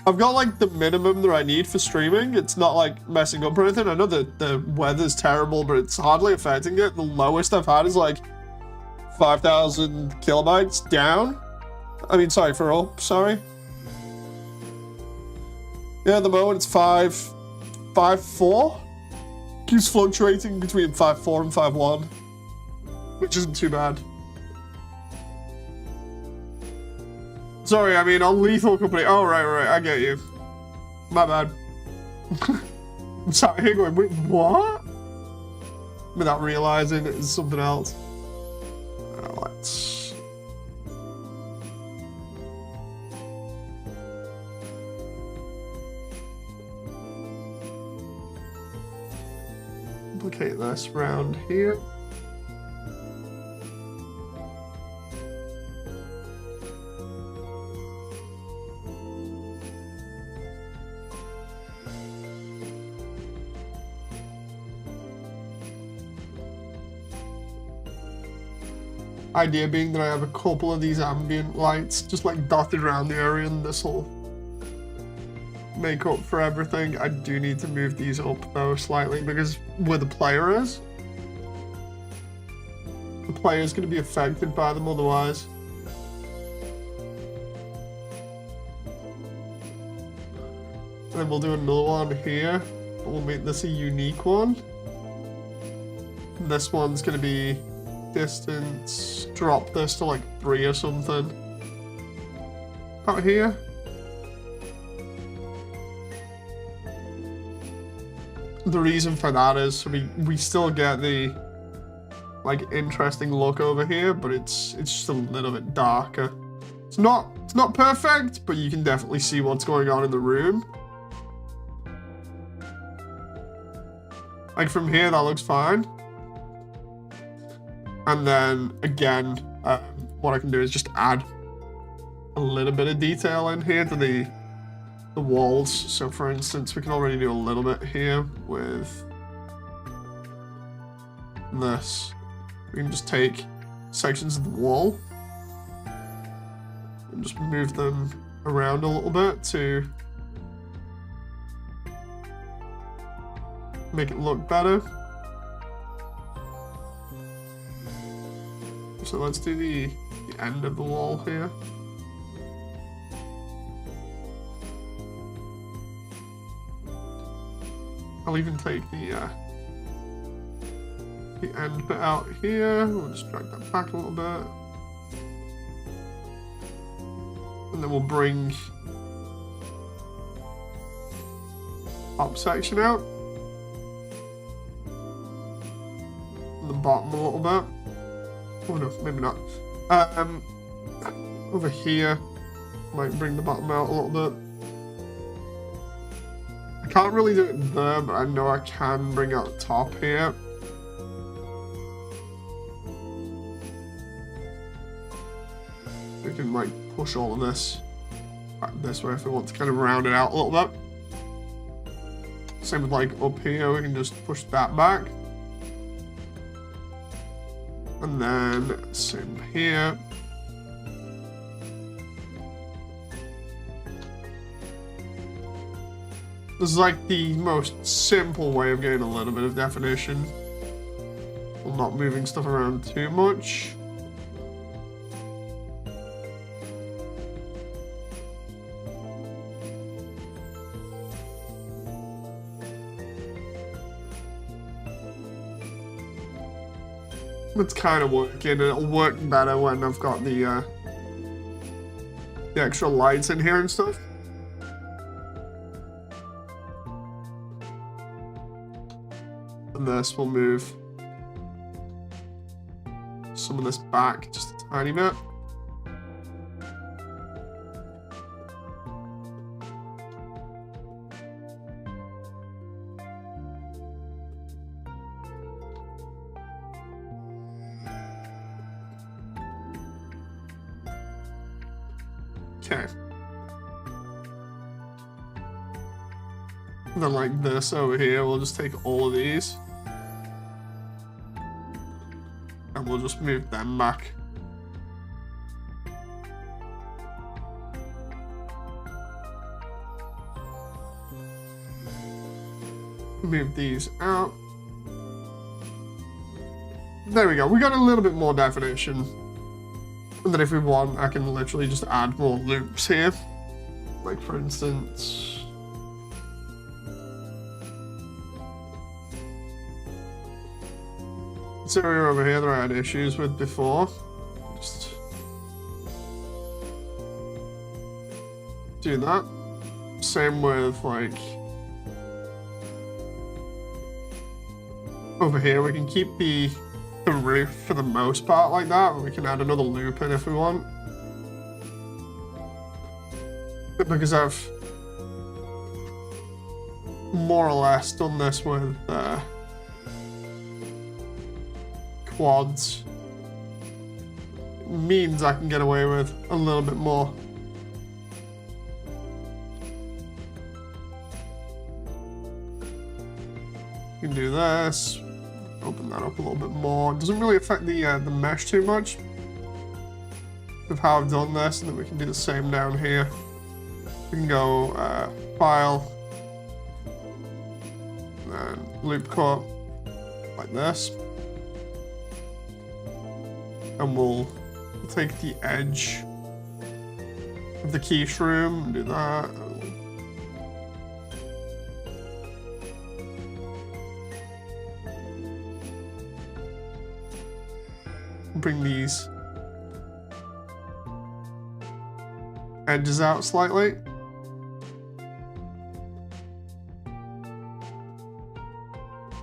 Speaker 1: I've got like the minimum that I need for streaming. It's not like messing up or anything. I know that the weather's terrible, but it's hardly affecting it. The lowest I've had is like 5,000 kilobytes down. I mean, sorry, for up, sorry. Yeah, at the moment it's 5.4. Keeps fluctuating between 5.4 and 5.1. which isn't too bad. Sorry, I mean on Lethal Company. Oh, right, I get you. My bad. I'm sat here going, wait, what? Without realizing it's something else. Let's... duplicate this round here. Idea being that I have a couple of these ambient lights just like dotted around the area, and this will make up for everything. I do need to move these up though slightly because where the player is, the player is going to be affected by them otherwise. And then we'll do another one here. We'll make this a unique one. This one's going to be distance, drop this to like 3 or something. Out here. The reason for that is so we still get the like interesting look over here, but it's just a little bit darker. It's not perfect, but you can definitely see what's going on in the room. Like from here, that looks fine. And then again, what I can do is just add a little bit of detail in here to the walls. So for instance, we can already do a little bit here with this. We can just take sections of the wall and just move them around a little bit to make it look better. So let's do the end of the wall here. I'll even take the end bit out here. We'll just drag that back a little bit. And then we'll bring top section out. And the bottom a little bit. Oh no, maybe not. Over here, might bring the bottom out a little bit. I can't really do it there, but I know I can bring out the top here. We can like push all of this back this way if we want to kind of round it out a little bit. Same with like up here, we can just push that back. And then same here. This is like the most simple way of getting a little bit of definition while not moving stuff around too much. It's kind of working, and it'll work better when I've got the extra lights in here and stuff. And this will move some of this back just a tiny bit. Okay. And then like this over here, we'll just take all of these. And we'll just move them back. Move these out. There we go, we got a little bit more definition. And then if we want, I can literally just add more loops here. Like for instance, This area over here that I had issues with before. Just do that. Same with like over here. We can keep the roof for the most part like that. We can add another loop in if we want. Because I've more or less done this with quads, it means I can get away with a little bit more. You can do this, open that up a little bit more. It doesn't really affect the mesh too much with how I've done this, and then we can do the same down here. We can go file, and loop cut like this, and we'll take the edge of the keyframe and do that. Bring these edges out slightly.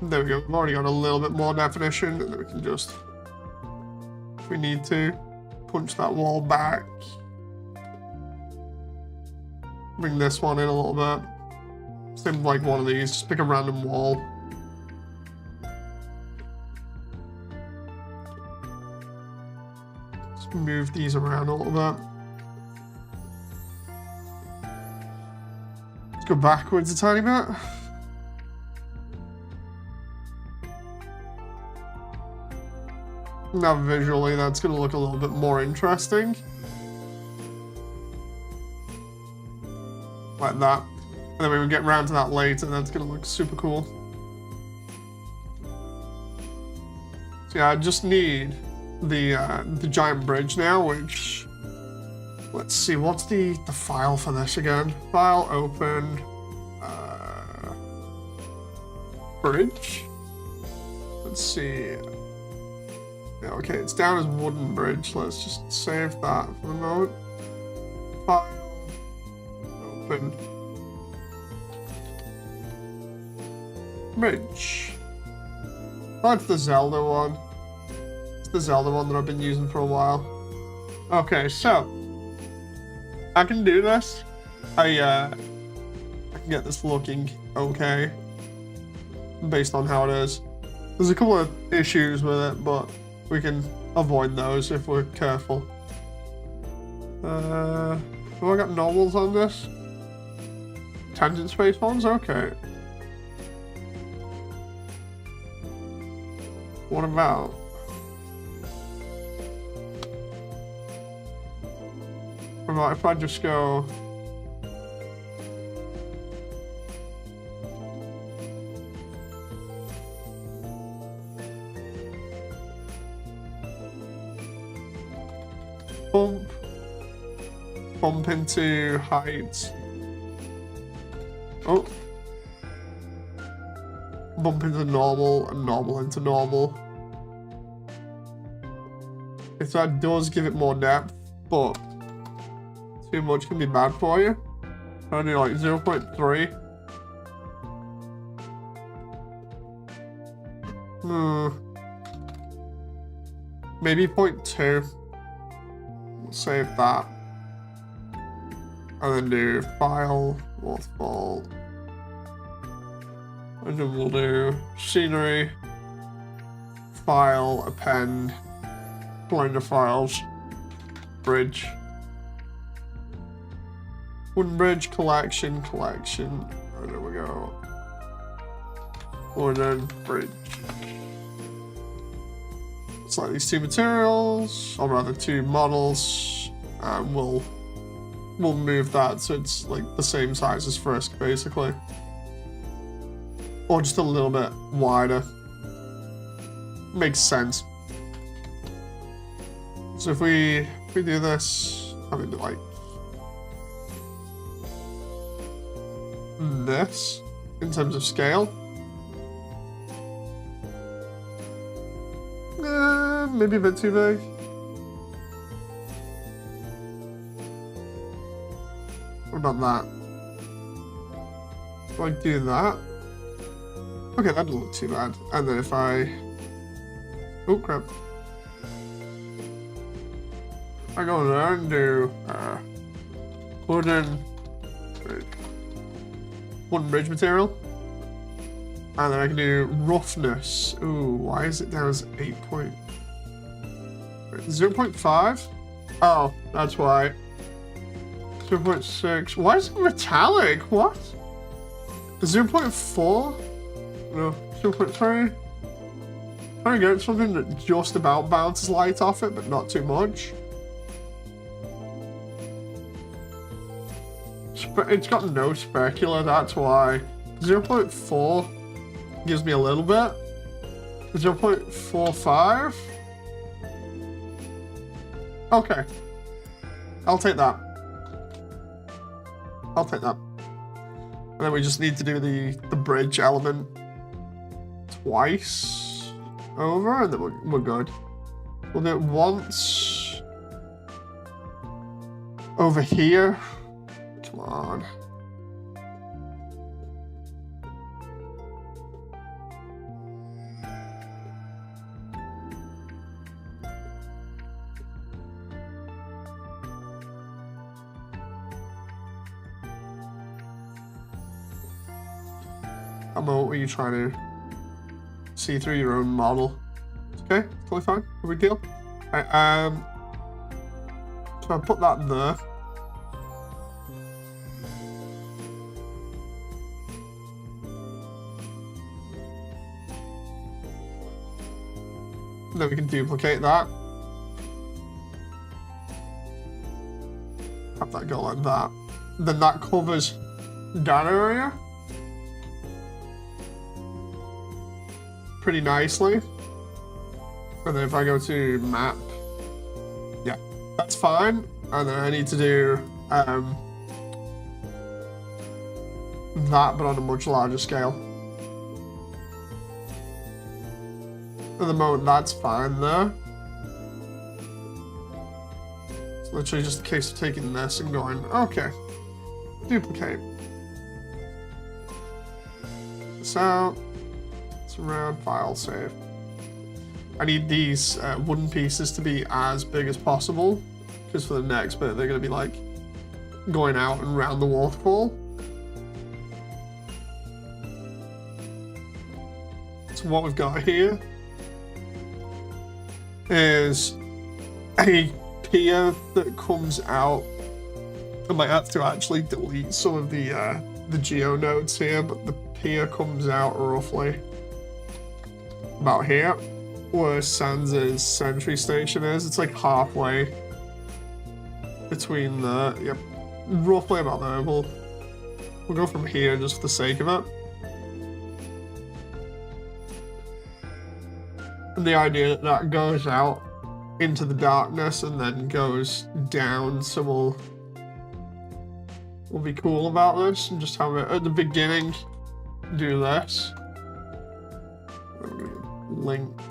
Speaker 1: There we go, we've already got a little bit more definition, and then we can just, if we need to, punch that wall back. Bring this one in a little bit. Same like one of these, just pick a random wall. Just move these around a little bit. Let's go backwards a tiny bit. Now visually that's going to look a little bit more interesting. Like that. And then when we get around to that later, that's going to look super cool. So yeah, I just need the giant bridge now, which, let's see, what's the file for this again? File, open, bridge. Let's see. Yeah, okay, it's down as wooden bridge. Let's just save that for the moment. File, open, bridge. Oh, it's the Zelda one. It's the Zelda one that I've been using for a while. Okay, so I can do this. I can get this looking okay based on how it is. There's a couple of issues with it, but we can avoid those if we're careful. Have I got normals on this? Tangent space ones? Okay. What about? What about if I just go... bump into height. Oh. Bump into normal and normal into normal. If that does give it more depth, but too much can be bad for you. Only like 0.3. Maybe 0.2. Save that. And then do file, waterfall. And then we'll do scenery, file, append, Blender files, bridge. Wooden bridge, collection. And there we go. Wooden bridge. Select these two materials, or rather two models, and we'll move that so it's like the same size as Frisk, basically. Or just a little bit wider. Makes sense. So if we do this, I mean, like this in terms of scale. Maybe a bit too big. What about that? Do I do that? Okay, that doesn't look too bad. And then if I... Oh, crap. I go there and do wooden bridge material. And then I can do roughness. Ooh, why is it down as 0.5? Oh, that's why. 0.6. Why is it metallic? What? 0.4? No, 0.3. Trying to get something that just about bounces light off it, but not too much. It's got no specular, that's why. 0.4 gives me a little bit. 0.45? Okay. I'll take that. I'll take that. And then we just need to do the bridge element twice over, and then we're good. We'll do it once over here. Come on. What were you trying to see through your own model? Okay, totally fine. No big deal. Alright, so I put that there. Then we can duplicate that. Have that go like that. Then that covers that area pretty nicely. And then if I go to map, yeah, that's fine. And then I need to do that, but on a much larger scale. At the moment, that's fine there. It's literally just a case of taking this and going, okay, duplicate. So, it's around file save. I need these wooden pieces to be as big as possible, because for the next bit, they're going to be like going out and around the waterfall. So what we've got here is a pier that comes out. I might have to actually delete some of the geo nodes here, but the pier comes out roughly about here, where Sans' sentry station is. It's like halfway between the, yep, roughly about there. We'll go from here just for the sake of it. And the idea that that goes out into the darkness and then goes down, so we'll be cool about this and just have it at the beginning do this. Linked.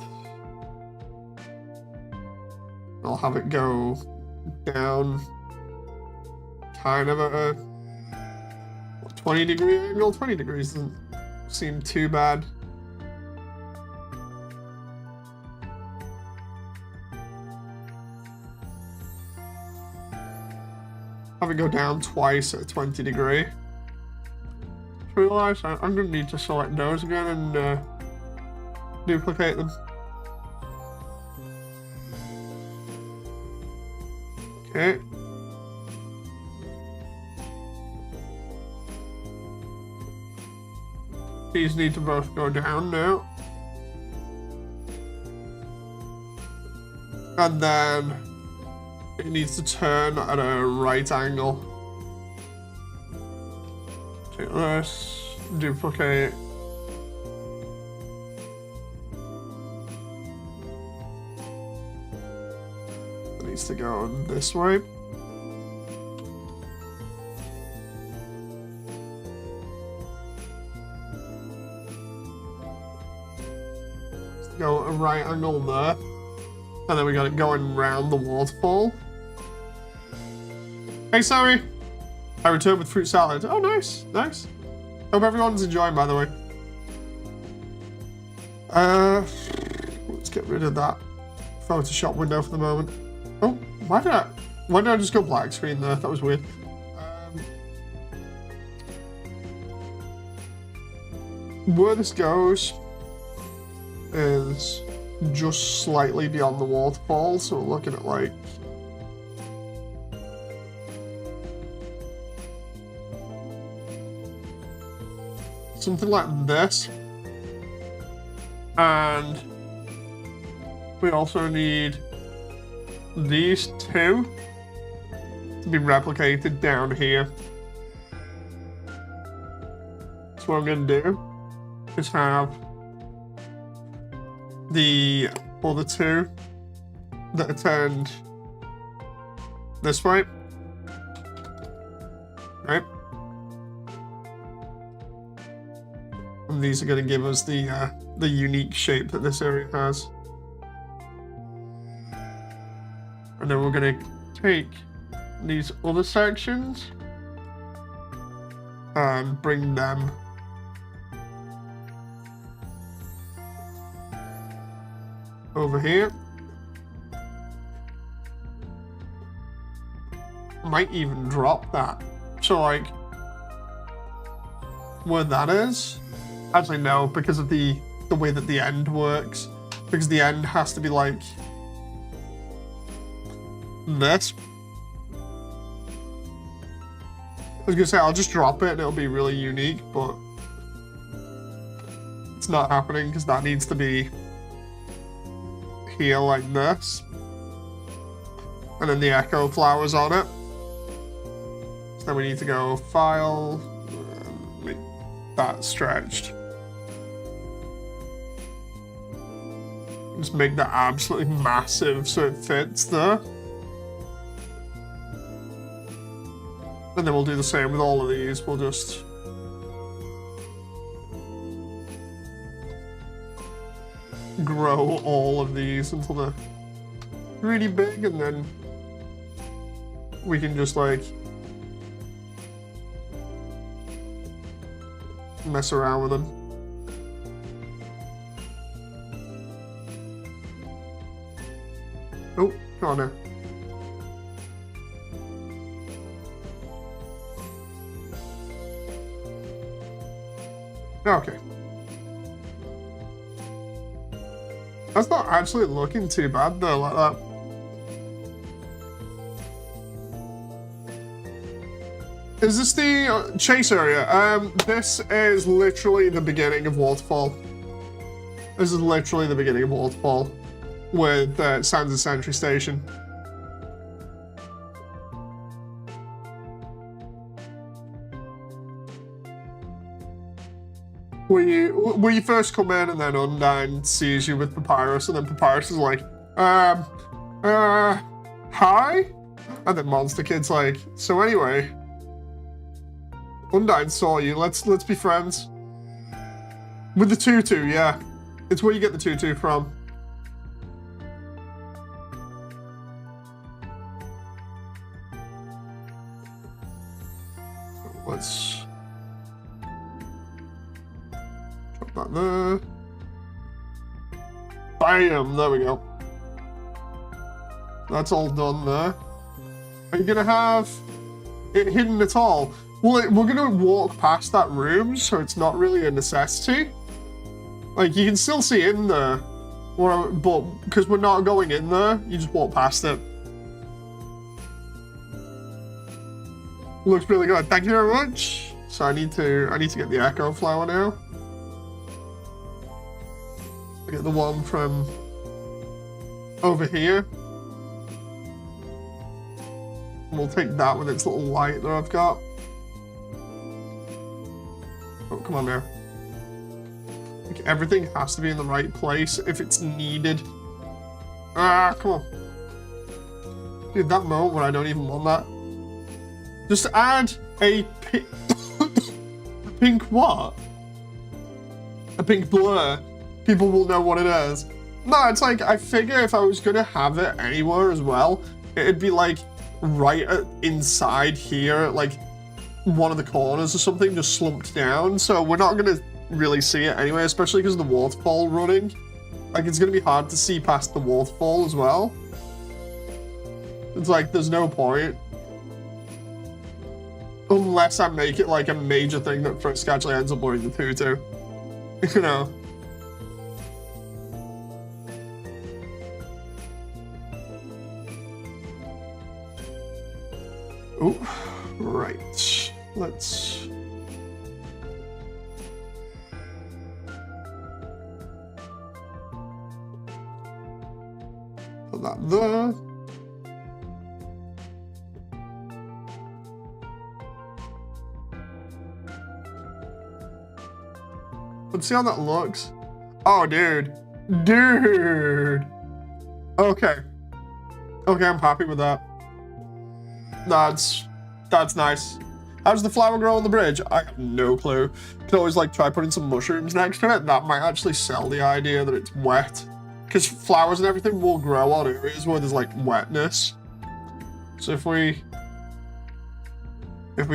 Speaker 1: I'll have it go down kind of at a 20-degree angle. 20 degrees doesn't seem too bad. Have it go down twice at a 20-degree. Realize I'm going to need to select those again and duplicate them. Okay. These need to both go down now. And then it needs to turn at a right angle. Take this, duplicate. It needs to go this way. Go right angle there. And then we got it going round the waterfall. Hey, Sammy! I returned with fruit salad. Oh, nice, nice. Hope everyone's enjoying, by the way. Let's get rid of that Photoshop window for the moment. Oh, why did I just go black screen there? That was weird. Where this goes is just slightly beyond the waterfall, so we're looking at like something like this. And we also need these two to be replicated down here. So what I'm going to do is have the other two that are turned this way. Right? And these are going to give us the unique shape that this area has. And then we're going to take these other sections and bring them over here. Might even drop that. So like, where that is, actually no, because of the way that the end works. Because the end has to be like this. I was gonna say I'll just drop it and it'll be really unique, but it's not happening because that needs to be here like this. And then the echo flowers on it. So then we need to go file, make that stretched. Just make that absolutely massive so it fits there. And then we'll do the same with all of these. We'll just grow all of these until they're really big, and then we can just like mess around with them. Oh, come on now. Okay. That's not actually looking too bad though, like that. Is this the chase area? This is literally the beginning of Waterfall. This is literally the beginning of Waterfall with Sands and Sentry Station. Where you first come in and then Undyne sees you with Papyrus, and then Papyrus is like, hi? And then Monster Kid's like, so anyway, Undyne saw you, let's be friends. With the tutu, yeah. It's where you get the tutu from. Let's drop that there. Bam! There we go. That's all done there. Are you gonna have it hidden at all? Well, we're gonna walk past that room, so it's not really a necessity. Like, you can still see in there, but because we're not going in there, you just walk past it. Looks really good. Thank you very much. So I need to get the echo flower now. I get the one from over here. We'll take that with its little light that I've got. Oh, come on now. Like, everything has to be in the right place if it's needed. Ah, come on. Dude, that moment where I don't even want that. Just add a pink what? A pink blur. People will know what it is. No, it's like, I figure if I was gonna have it anywhere as well, it'd be like right inside here, like one of the corners or something, just slumped down. So we're not gonna really see it anyway, especially because of the waterfall running. Like, it's gonna be hard to see past the waterfall as well. It's like, there's no point. Unless I make it like a major thing that Frisk actually ends up blowing the tutu. You know? Oh, right. Let's... put that there. Let's see how that looks. Oh, dude. Dude. Okay. Okay, I'm happy with that. That's nice. How does the flower grow on the bridge? I have no clue. Could always like try putting some mushrooms next to it. That might actually sell the idea that it's wet. Because flowers and everything will grow on areas where there's like wetness. So if we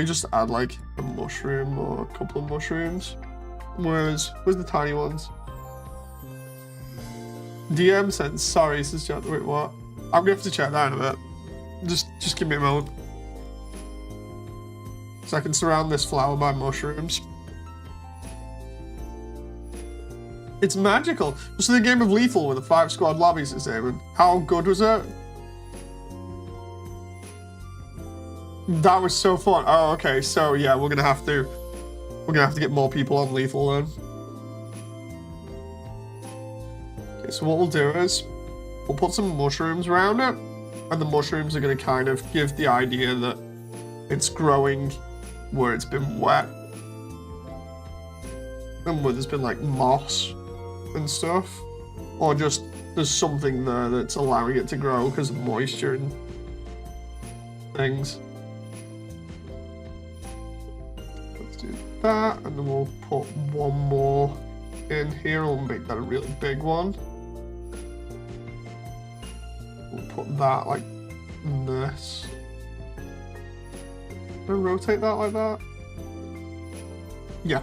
Speaker 1: just add like a mushroom or a couple of mushrooms. Where's the tiny ones? DM sent sorry, says chat. Wait, what? I'm gonna have to check that in a bit. Just give me a moment. So I can surround this flower by mushrooms. It's magical. Just the game of Lethal with the 5-squad lobbies, says Damon. How good was it? That was so fun. Oh, okay. So yeah, we're gonna have to get more people on Lethal then. Okay, so what we'll do is we'll put some mushrooms around it, and the mushrooms are gonna kind of give the idea that it's growing where it's been wet and where there's been like moss and stuff, or just there's something there that's allowing it to grow because of moisture and things. Let's do that, and then we'll put one more in here. We'll make that a really big one. We'll put that like this. Can I rotate that like that? Yeah.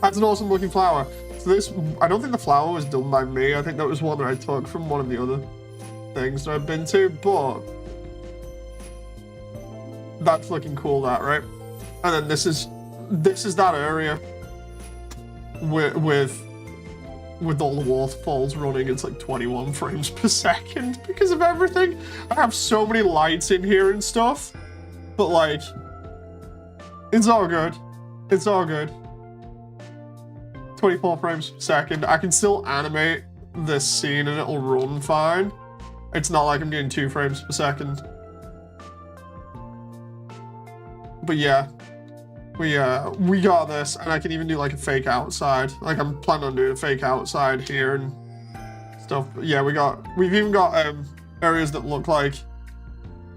Speaker 1: That's an awesome looking flower. So this, I don't think the flower was done by me. I think that was one that I took from one of the other things that I've been to, but that's looking cool, that, right? And then this is that area with all the waterfalls running. It's like 21 frames per second because of everything. I have so many lights in here and stuff, but like, it's all good. It's all good. 24 frames per second. I can still animate this scene and it'll run fine. It's not like I'm doing 2 frames per second. But yeah, we got this, and I can even do like a fake outside. Like I'm planning on doing a fake outside here and stuff. But yeah, we've even got areas that look like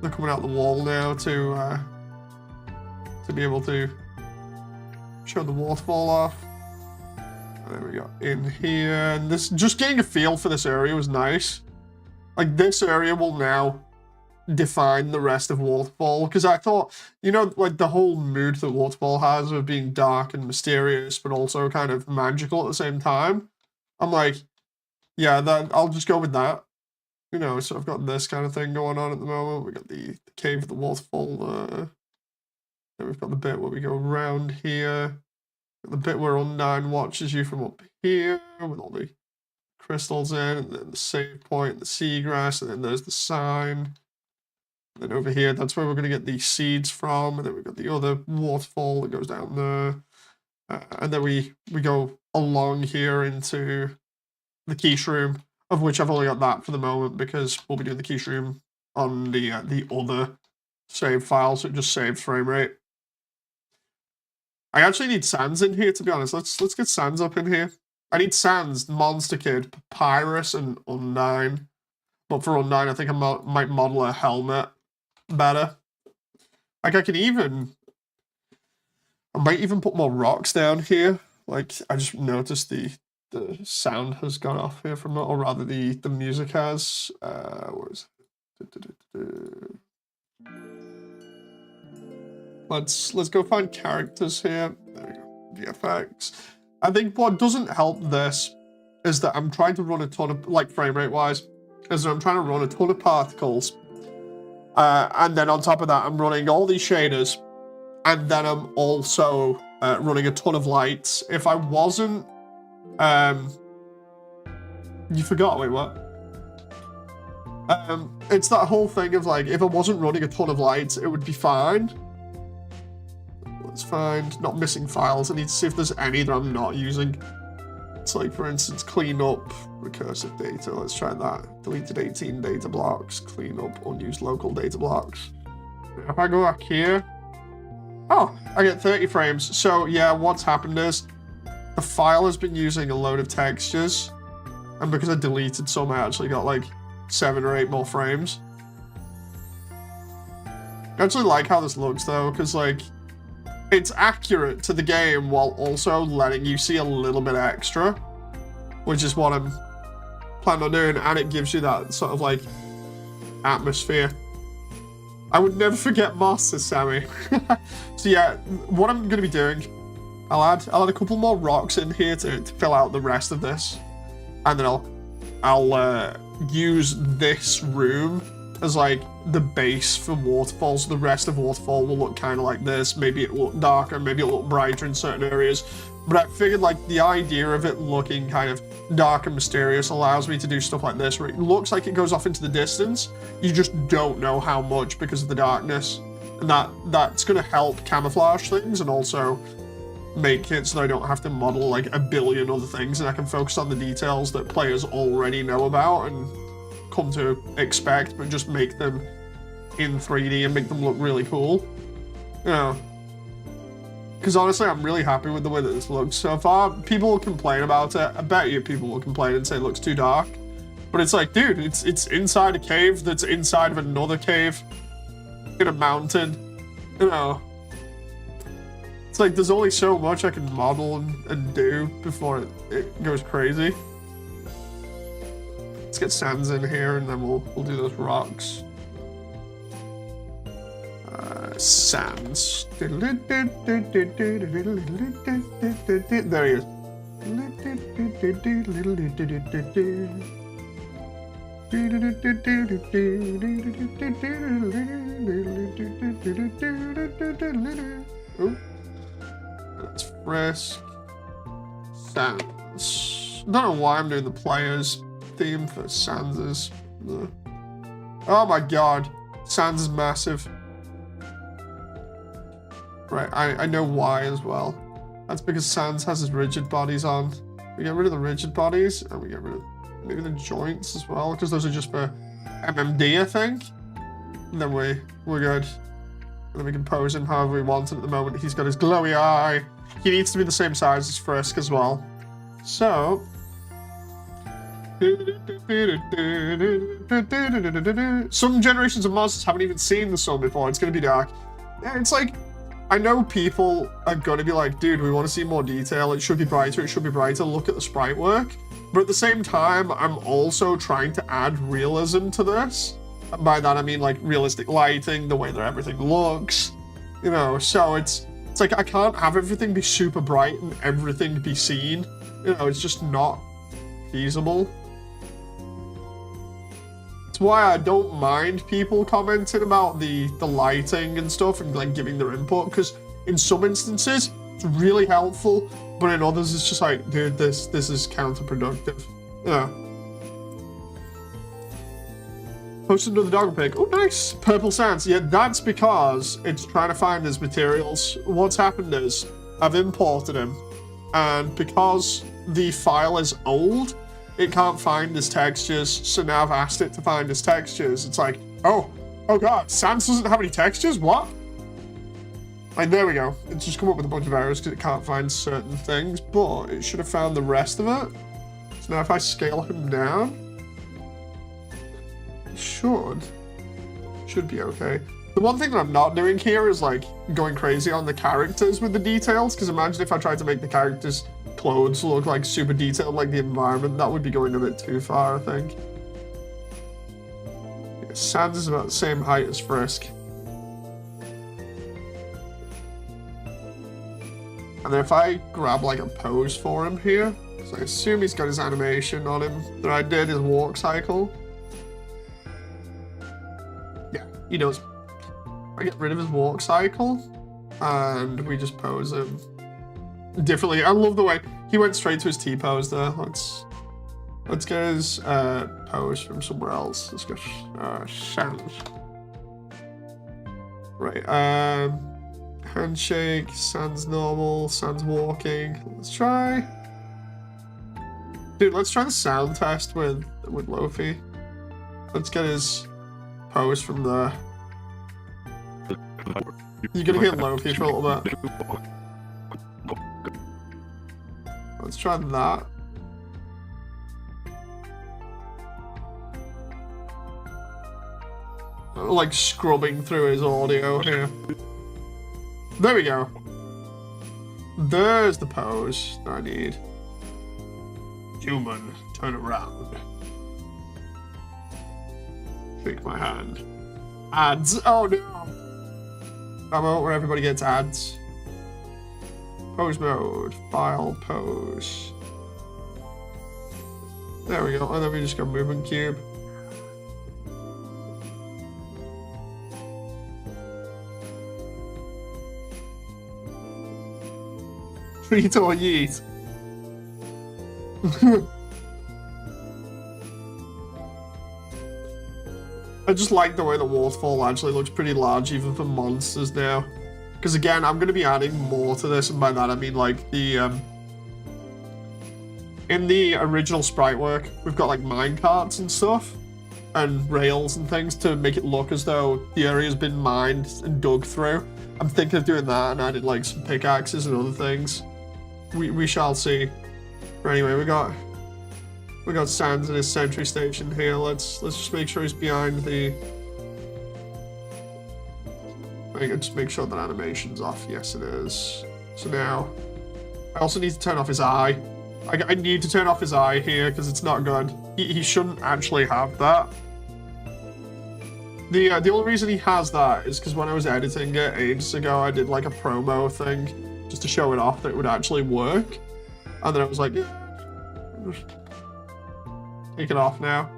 Speaker 1: they're coming out the wall now to be able to show the waterfall off. There we go, in here, and this, just getting a feel for this area was nice. Like, this area will now define the rest of Waterfall, because I thought, you know, like, the whole mood that Waterfall has of being dark and mysterious, but also kind of magical at the same time. I'm like, yeah, I'll just go with that. You know, so I've got this kind of thing going on at the moment. We got the cave of the waterfall, then we've got the bit where we go around here. The bit where Undyne watches you from up here with all the crystals in, and then the save point, the seagrass, and then there's the sign. And then over here, that's where we're going to get the seeds from, and then we've got the other waterfall that goes down there. And then we go along here into the quiche room, of which I've only got that for the moment because we'll be doing the quiche room on the other save file, so it just saves frame rate. I actually need Sans in here, to be honest. Let's get Sans up in here. I need Sans, Monster Kid, Papyrus, and Undyne. But for Undyne, I think I might model a helmet better. Like, I might even put more rocks down here. Like, I just noticed the the sound has gone off here from it, or rather the music has. What is it? Let's go find characters here. There we go. VFX. I think what doesn't help this is that I'm trying to run a ton of, like, frame rate wise, is that I'm trying to run a ton of particles. And then on top of that, I'm running all these shaders, and then I'm also running a ton of lights. If I wasn't, you forgot, wait, what? It's that whole thing of like, if I wasn't running a ton of lights, it would be fine. Let's find, not missing files. I need to see if there's any that I'm not using. It's like, for instance, clean up recursive data. Let's try that. Deleted 18 data blocks, clean up unused local data blocks. If I go back here, oh, I get 30 frames. So yeah, what's happened is the file has been using a load of textures, and because I deleted some, I actually got like 7 or 8 more frames. I actually like how this looks though, because like, it's accurate to the game while also letting you see a little bit extra, which is what I'm planning on doing, and it gives you that sort of like atmosphere. I would never forget moss, says Sammy. So yeah, what I'm going to be doing, I'll add a couple more rocks in here to fill out the rest of this, and then I'll use this room as like the base for Waterfall. So the rest of Waterfall will look kind of like this. Maybe it will look darker, maybe it'll look brighter in certain areas. But I figured like the idea of it looking kind of dark and mysterious allows me to do stuff like this, where it looks like it goes off into the distance. You just don't know how much because of the darkness. And that's going to help camouflage things, and also make it so that I don't have to model like a billion other things, and I can focus on the details that players already know about and come to expect, but just make them in 3D and make them look really cool. You know, because honestly, I'm really happy with the way that this looks so far. People will complain about it. I bet you people will complain and say it looks too dark. But it's like, dude, it's inside a cave that's inside of another cave in a mountain. You know, it's like there's only so much I can model and do before it goes crazy. Let's get sands in here, and then we'll do those rocks. Sands. There he is. Oh. Let's frisk. Sands. Don't know why I'm doing the players theme for Sans. Oh my god, Sans is massive. Right, I know why as well. That's because Sans has his rigid bodies on. We get rid of the rigid bodies, and we get rid of maybe the joints as well, because those are just for MMD, I think. And then we're good. And then we can pose him however we want, and at the moment he's got his glowy eye. He needs to be the same size as Frisk as well. So some generations of monsters haven't even seen the sun before. It's going to be dark. Yeah, it's like, I know people are going to be like, dude, we want to see more detail. It should be brighter. It should be brighter. Look at the sprite work. But at the same time, I'm also trying to add realism to this. And by that, I mean like realistic lighting, the way that everything looks, you know, so it's like I can't have everything be super bright and everything be seen. You know, it's just not feasible. It's why I don't mind people commenting about the lighting and stuff and like giving their input, because in some instances it's really helpful, but in others it's just like, dude, this is counterproductive. Yeah. Posted another dog pic. Oh, nice. Purple sands. Yeah, that's because it's trying to find his materials. What's happened is I've imported him, and because the file is old, it can't find his textures, so now I've asked it to find his textures. It's like, oh god, Sans doesn't have any textures? What? And there we go. It's just come up with a bunch of errors because it can't find certain things, but it should have found the rest of it. So now if I scale him down, it should be okay. The one thing that I'm not doing here is like going crazy on the characters with the details, because imagine if I tried to make the characters clothes look like super detailed, like the environment, that would be going a bit too far, I think. Yeah, Sans is about the same height as Frisk. And then if I grab like a pose for him here, because I assume he's got his animation on him that I did, his walk cycle. Yeah, he does. I get rid of his walk cycle, and we just pose him differently. I love the way he went straight to his T pose there. Let's get his pose from somewhere else. Let's go Sans. Right, handshake, Sans normal, Sans walking. Let's try. Dude, let's try the sound test with Lofi. Let's get his pose from there. You're gonna hear Lofi for a little bit. Let's try that. Like scrubbing through his audio here. There we go. There's the pose that I need. Human, turn around. Shake my hand. Ads. Oh no. Ammo where everybody gets ads. Pose mode. File pose. There we go. And then we just go movement cube. Treat or yeet. I just like the way the waterfall actually looks pretty large even for monsters now. Because again, I'm going to be adding more to this, and by that I mean like the in the original sprite work, we've got like minecarts and stuff, and rails and things to make it look as though the area's been mined and dug through. I'm thinking of doing that and adding like some pickaxes and other things. We shall see. But anyway, we got Sans in his sentry station here. Let's just make sure he's behind the. I think just make sure that animation's off. Yes, it is. So now, I also need to turn off his eye. I need to turn off his eye here because it's not good. He shouldn't actually have that. The only reason he has that is because when I was editing it ages ago, I did like a promo thing just to show it off that it would actually work, and then I was like, yeah, just take it off now.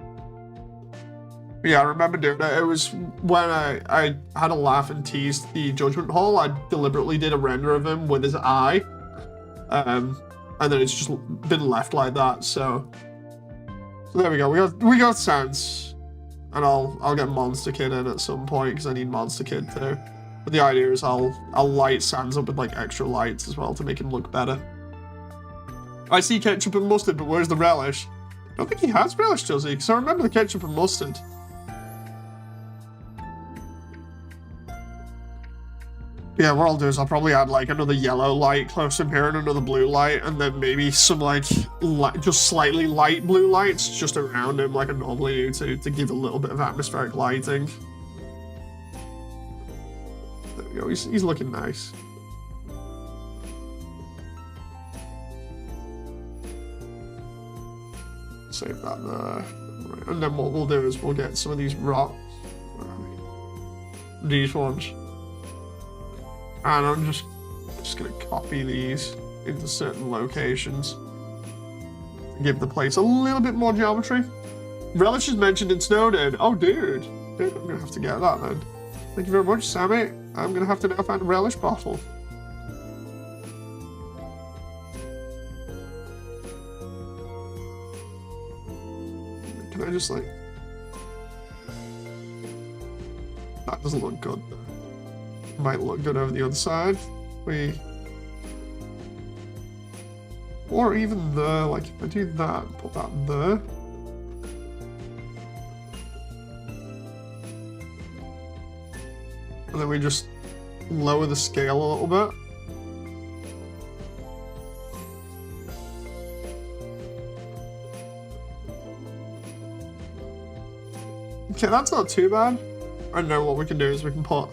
Speaker 1: But yeah, I remember doing it. It was when I had a laugh and teased the Judgment Hall. I deliberately did a render of him with his eye, and then it's just been left like that. So there we go. We got Sans, and I'll get Monster Kid in at some point because I need Monster Kid too. But the idea is I'll light Sans up with like extra lights as well to make him look better. I see ketchup and mustard, but where's the relish? I don't think he has relish, does he? Because I remember the ketchup and mustard. Yeah, what I'll do is I'll probably add like another yellow light close in here and another blue light, and then maybe some like just slightly light blue lights just around him like I normally do to give a little bit of atmospheric lighting. There we go, he's looking nice. Save that there. Right. And then what we'll do is we'll get some of these rocks. These ones. And I'm just gonna copy these into certain locations. Give the place a little bit more geometry. Relish is mentioned in Snowden. Oh dude, I'm gonna have to get that then. Thank you very much, Sammy. I'm gonna have to now find a relish bottle. Can I just like... That doesn't look good though. Might look good over the other side. Or even there, like if I do that, put that there. And then we just lower the scale a little bit. Okay, that's not too bad. I know what we can do is we can put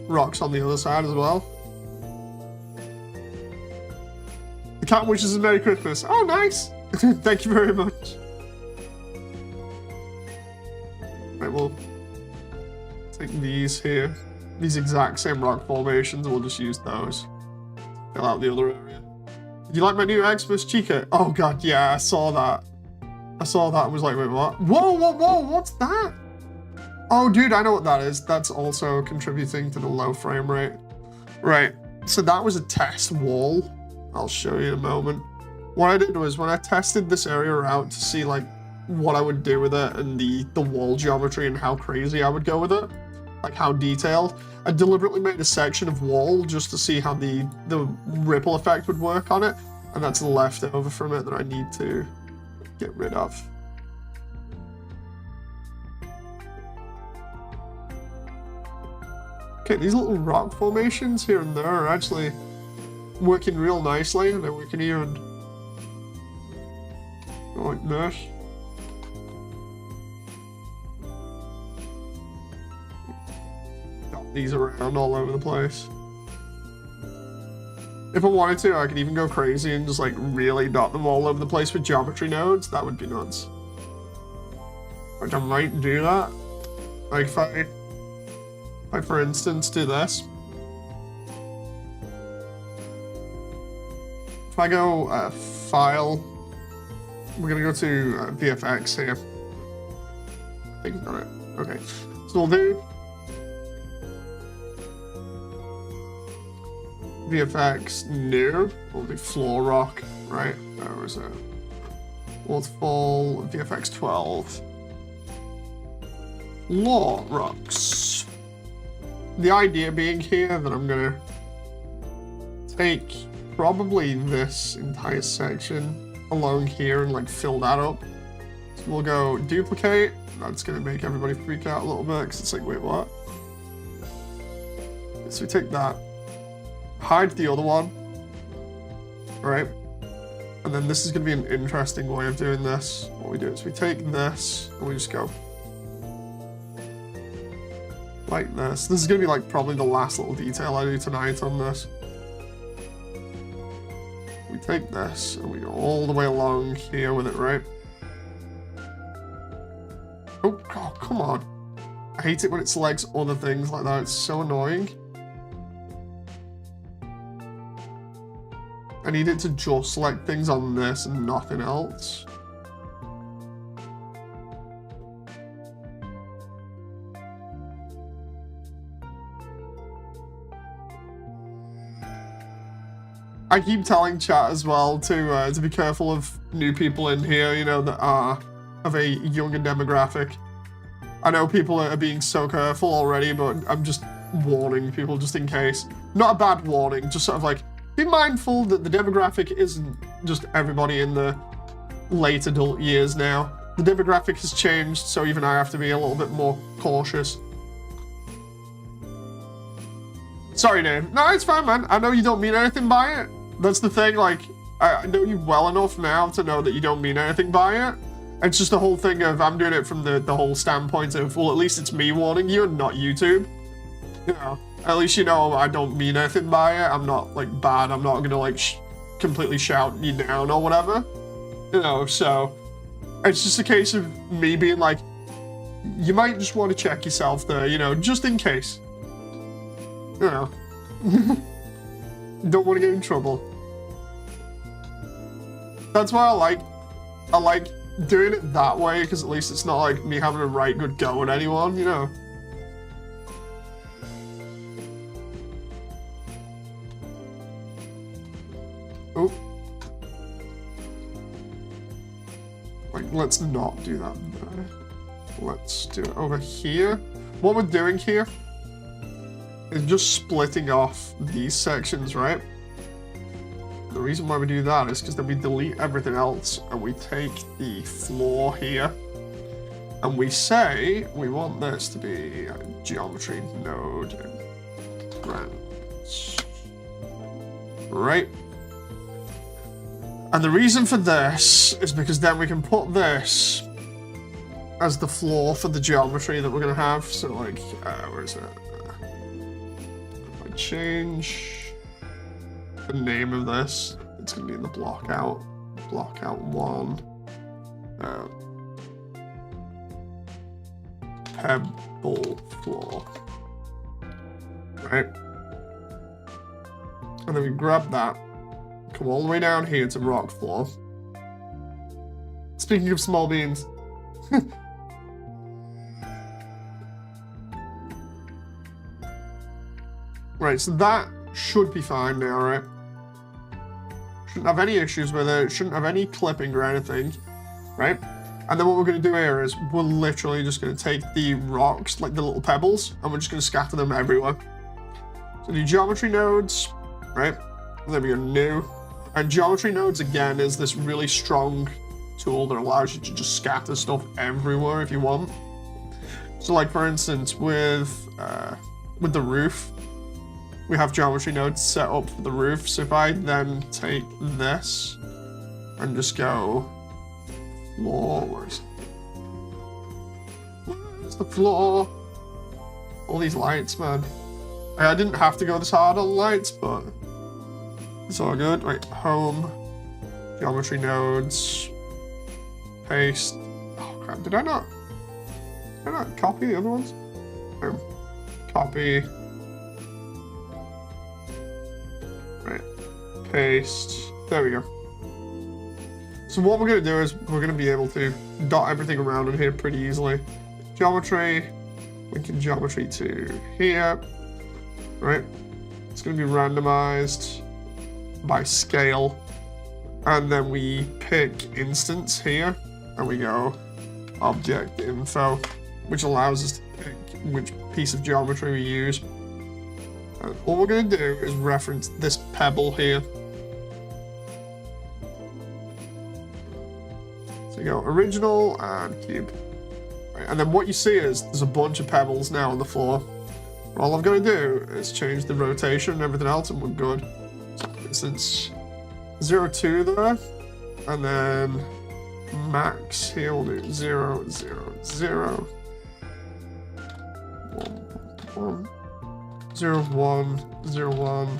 Speaker 1: rocks on the other side as well. The cat wishes a Merry Christmas. Oh, nice. Thank you very much. Right, we'll take these here. These exact same rock formations. We'll just use those. Fill out the other area. Did you like my new Xmas Chica? Oh, God, yeah, I saw that. I saw that and was like, wait, what? Whoa, whoa, whoa, what's that? Oh, dude, I know what that is. That's also contributing to the low frame rate. Right, so that was a test wall. I'll show you in a moment. What I did was when I tested this area out to see like what I would do with it and the wall geometry and how crazy I would go with it, like how detailed, I deliberately made a section of wall just to see how the ripple effect would work on it, and that's left over from it that I need to get rid of. Okay, these little rock formations here and there are actually working real nicely, and then we can even go like this. Dot these around all over the place. If I wanted to, I could even go crazy and just like really dot them all over the place with geometry nodes. That would be nuts. Like I might do that. Like if I for instance do this. If I go file, we're gonna go to VFX here. I think I've got it. Okay, so we'll do VFX new. We'll do floor rock, right? Where is it? Waterfall, VFX 12. Floor rocks. The idea being here that I'm gonna take probably this entire section along here and like fill that up. So we'll go duplicate. That's gonna make everybody freak out a little bit because it's like, wait, what? So we take that, hide the other one, right? And then this is gonna be an interesting way of doing this. What we do is we take this and we just go like this. This is gonna be like probably the last little detail I do tonight on this. We take this and we go all the way along here with it, right? Oh, God, come on. I hate it when it selects other things like that. It's so annoying. I need it to just select things on this and nothing else. I keep telling chat as well to be careful of new people in here, you know, that are of a younger demographic. I know people are being so careful already, but I'm just warning people just in case. Not a bad warning, just sort of like, be mindful that the demographic isn't just everybody in the late adult years now. The demographic has changed, so even I have to be a little bit more cautious. Sorry, Dave. No, it's fine, man. I know you don't mean anything by it. That's the thing, like, I know you well enough now to know that you don't mean anything by it. It's just the whole thing of, I'm doing it from the whole standpoint of, well, at least it's me warning you and not YouTube. You know, at least you know I don't mean anything by it. I'm not, like, bad. I'm not gonna, like, completely shout you down or whatever. You know, so, it's just a case of me being like, you might just want to check yourself there, you know, just in case. You know. Don't want to get in trouble. That's why I like doing it that way, because at least it's not like me having a right good go at anyone, you know. Oh. Like, let's not do that there. Let's do it over here. What we're doing here is just splitting off these sections, right? The reason why we do that is because then we delete everything else and we take the floor here and we say we want this to be a geometry node and grants. Right? And the reason for this is because then we can put this as the floor for the geometry that we're going to have. So like, where is it? If I change the name of this it's going to be in the block out one. Pebble floor. Right? And then we grab that, come all the way down here to rock floor. Speaking of small beans. Right, so that should be fine now, right? Shouldn't have any issues with it, shouldn't have any clipping or anything, right? And then what we're going to do here is we're literally just going to take the rocks, like the little pebbles, and we're just going to scatter them everywhere. So do geometry nodes, right? There we go, new. And geometry nodes, again, is this really strong tool that allows you to just scatter stuff everywhere if you want. So like, for instance, with the roof, we have geometry nodes set up for the roof. So if I then take this and just go floor, where's the floor? All these lights, man. I didn't have to go this hard on lights, but it's all good. Wait, home, geometry nodes, paste. Oh crap, did I not copy the other ones? Copy. Right, paste. There we go. So what we're going to do is we're going to be able to dot everything around in here pretty easily. Geometry, linking geometry to here, right? It's going to be randomized by scale. And then we pick instance here, and we go object info, which allows us to pick which piece of geometry we use. And all we're going to do is reference this pebble here. So you go original and cube. Right, and then what you see is there's a bunch of pebbles now on the floor. All I've got to do is change the rotation and everything else, and we're good. So for instance, 0, 2 there, and then max here we'll do 0, 0, 0, 1, 1, 0, 1, 0, 1,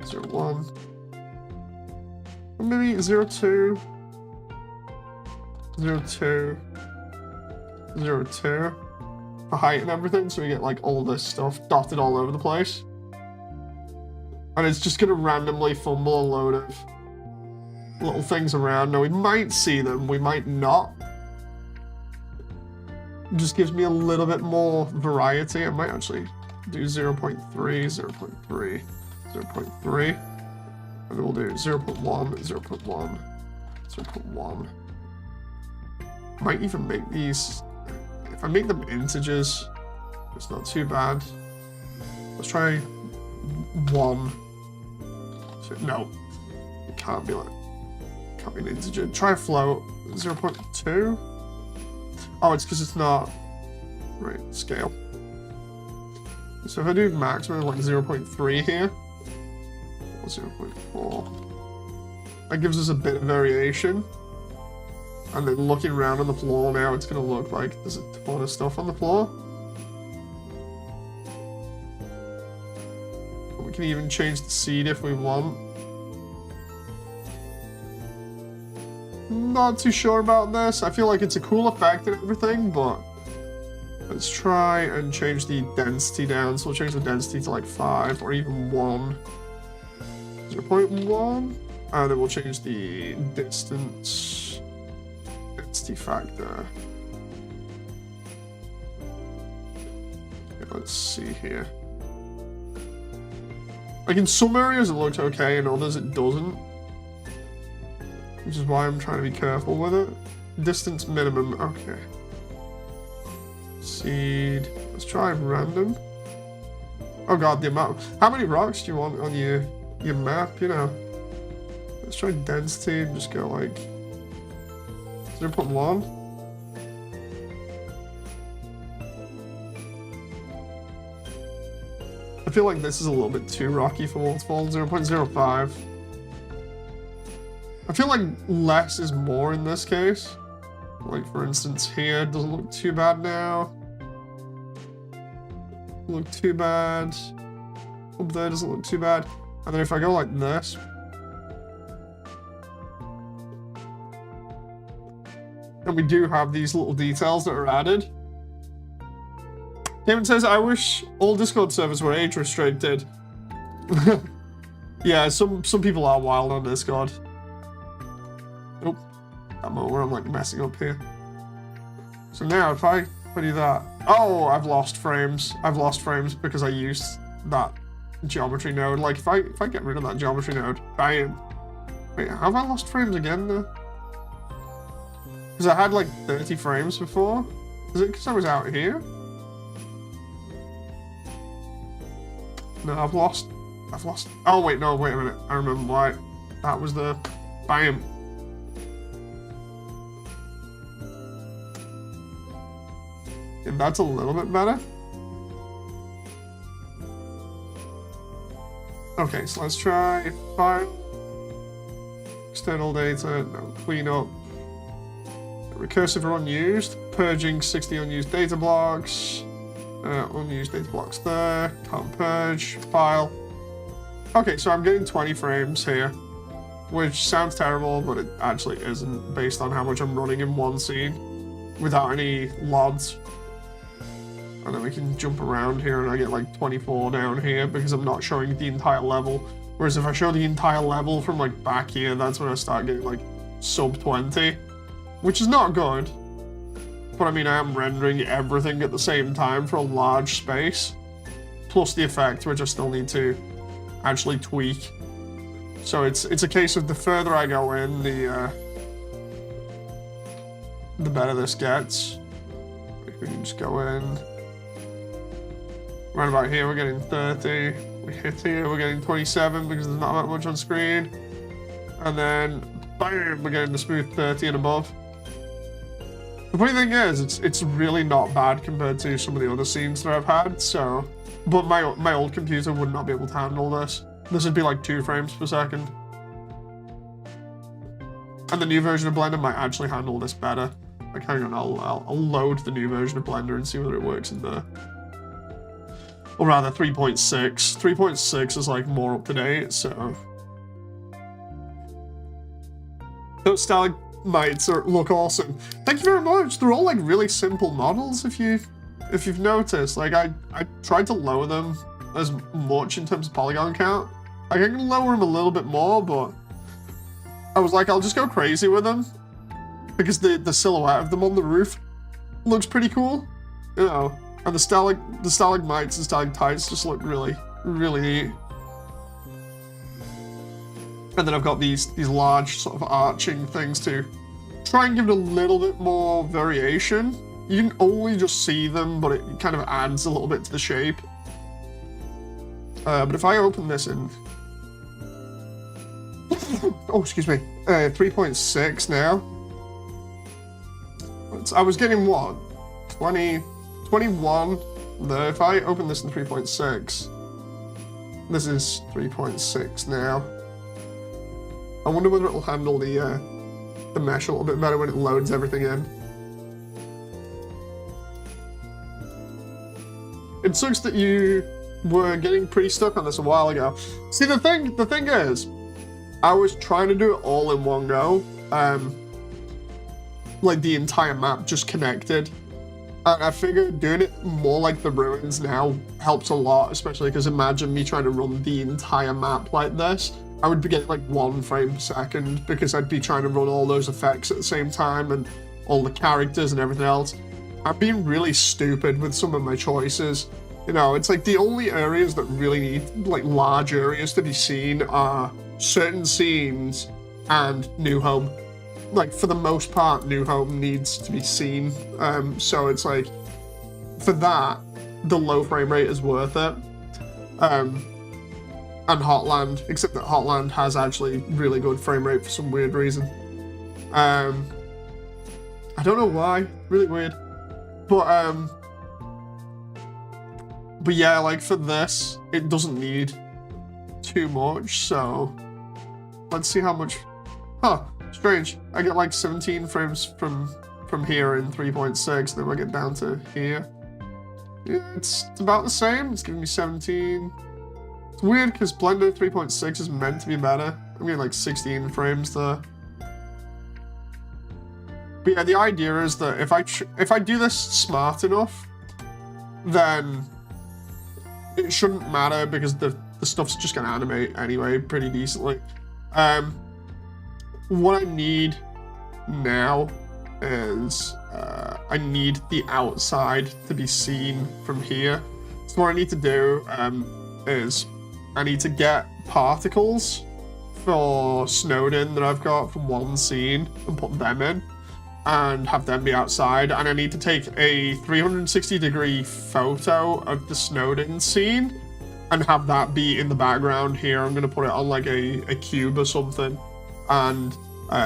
Speaker 1: 0, 1, and maybe 0, 2, 0, 2, 0, 2 for height and everything, so we get like all this stuff dotted all over the place. And it's just gonna randomly fumble a load of little things around. Now we might see them, we might not. It just gives me a little bit more variety. I might actually do 0.3, 0.3, 0.3, and then we'll do 0.1, 0.1, 0.1. Might even make these, if I make them integers, it's not too bad. Let's try 1. No, it can't be like, can't be an integer. Try a float, 0.2. Oh, it's because it's not, right, scale. So if I do maximum like 0.3 here, or 0.4, that gives us a bit of variation. And then looking around on the floor now, it's going to look like there's a ton of stuff on the floor. We can even change the seed if we want. Not too sure about this. I feel like it's a cool effect and everything, but let's try and change the density down. So we'll change the density to like 5 or even 1. 0.1. And then we'll change the distance. Density factor. Okay, let's see here. Like in some areas it looks okay, in others it doesn't. Which is why I'm trying to be careful with it. Distance minimum, okay. Seed. Let's try random. Oh god, the amount. How many rocks do you want on your map, you know? Let's try density and just go like 0.1. I feel like this is a little bit too rocky for Waterfall. 0.05. I feel like less is more in this case. Like for instance here, doesn't look too bad now. Look too bad. Up there doesn't look too bad. And then if I go like this, And we do have these little details that are added. David says, I wish all Discord servers were age restricted. Yeah, some people are wild on Discord. Nope. That moment where I'm like messing up here. So now if I do that. Oh, I've lost frames. I've lost frames because I used that geometry node. Like if I get rid of that geometry node, bam. Wait, have I lost frames again though? Because I had like 30 frames before. Is it because I was out here? No, I've lost. Oh wait, no, wait a minute. I remember why. That was the bam. And that's a little bit better. Okay, so let's try file. External data, no, clean up. Recursive or unused. Purging 60 unused data blocks. Unused data blocks there. Can't purge. File. Okay, so I'm getting 20 frames here. Which sounds terrible, but it actually isn't based on how much I'm running in one scene. Without any LODs. And then we can jump around here and I get like 24 down here because I'm not showing the entire level. Whereas if I show the entire level from like back here, that's when I start getting like sub 20. Which is not good. But I mean, I am rendering everything at the same time for a large space. Plus the effect, which I still need to actually tweak. So it's a case of the further I go in, the better this gets. We can just go in. Right about here, we're getting 30. We hit here, we're getting 27 because there's not that much on screen. And then, bam, we're getting the smooth 30 and above. The funny thing is, it's really not bad compared to some of the other scenes that I've had, so... But my old computer would not be able to handle this. This would be like 2 frames per second. And the new version of Blender might actually handle this better. Like, hang on, I'll load the new version of Blender and see whether it works in there. Or rather, 3.6. 3.6 is like more up to date, so... Those stalagmites look awesome. Thank you very much. They're all like really simple models if you've noticed. Like I tried to lower them as much in terms of polygon count. Like I can lower them a little bit more, but I was like, I'll just go crazy with them because the silhouette of them on the roof looks pretty cool, you know. And the stalagmites and stalactites just look really, really neat. And then I've got these large sort of arching things to try and give it a little bit more variation. You can only just see them, but it kind of adds a little bit to the shape. But if I open this in... oh, excuse me. 3.6 now. I was getting what? 20... 21. If I open this in 3.6, this is 3.6 now. I wonder whether it'll handle the mesh a little bit better when it loads everything in. It sucks that you were getting pretty stuck on this a while ago. See, the thing is, I was trying to do it all in one go. Like the entire map just connected. And I figured doing it more like the ruins now helps a lot, especially because imagine me trying to run the entire map like this. I would be getting like 1 frame per second because I'd be trying to run all those effects at the same time and all the characters and everything else. I'm being really stupid with some of my choices. You know, it's like the only areas that really need like large areas to be seen are certain scenes and New Home. Like, for the most part, New Home needs to be seen. So it's like, for that, the low frame rate is worth it. And Hotland, except that Hotland has actually really good frame rate for some weird reason. I don't know why, really weird. But yeah, like for this, it doesn't need too much, so let's see how much, huh. Strange. I get like 17 frames from here in 3.6, then I get down to here. Yeah, it's about the same. It's giving me 17. It's weird because Blender 3.6 is meant to be better. I'm getting like 16 frames there. But But yeah, the idea is that if I do this smart enough, then it shouldn't matter because the stuff's just gonna animate anyway pretty decently. What I need now is I need the outside to be seen from here. So what I need to do is I need to get particles for Snowden that I've got from one scene and put them in and have them be outside. And I need to take a 360-degree photo of the Snowden scene and have that be in the background here. I'm going to put it on like a cube or something, and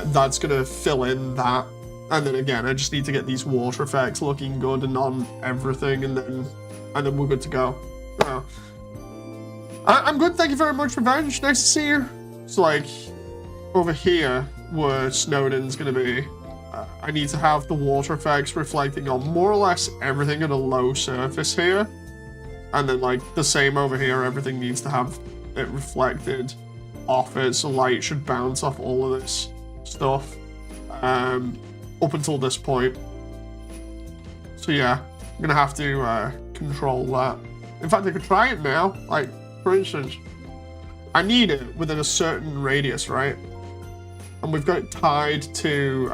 Speaker 1: that's going to fill in that. And then again, I just need to get these water effects looking good and on everything, and then we're good to go. I'm good, thank you very much, Revenge. Nice to see you. So like, over here, where Snowden's gonna be, I need to have the water effects reflecting on more or less everything at a low surface here. And then like, the same over here, everything needs to have it reflected off it, so light should bounce off all of this stuff. Up until this point. So yeah, I'm gonna have to control that. In fact, I could try it now. Like, for instance, I need it within a certain radius, right? And we've got it tied to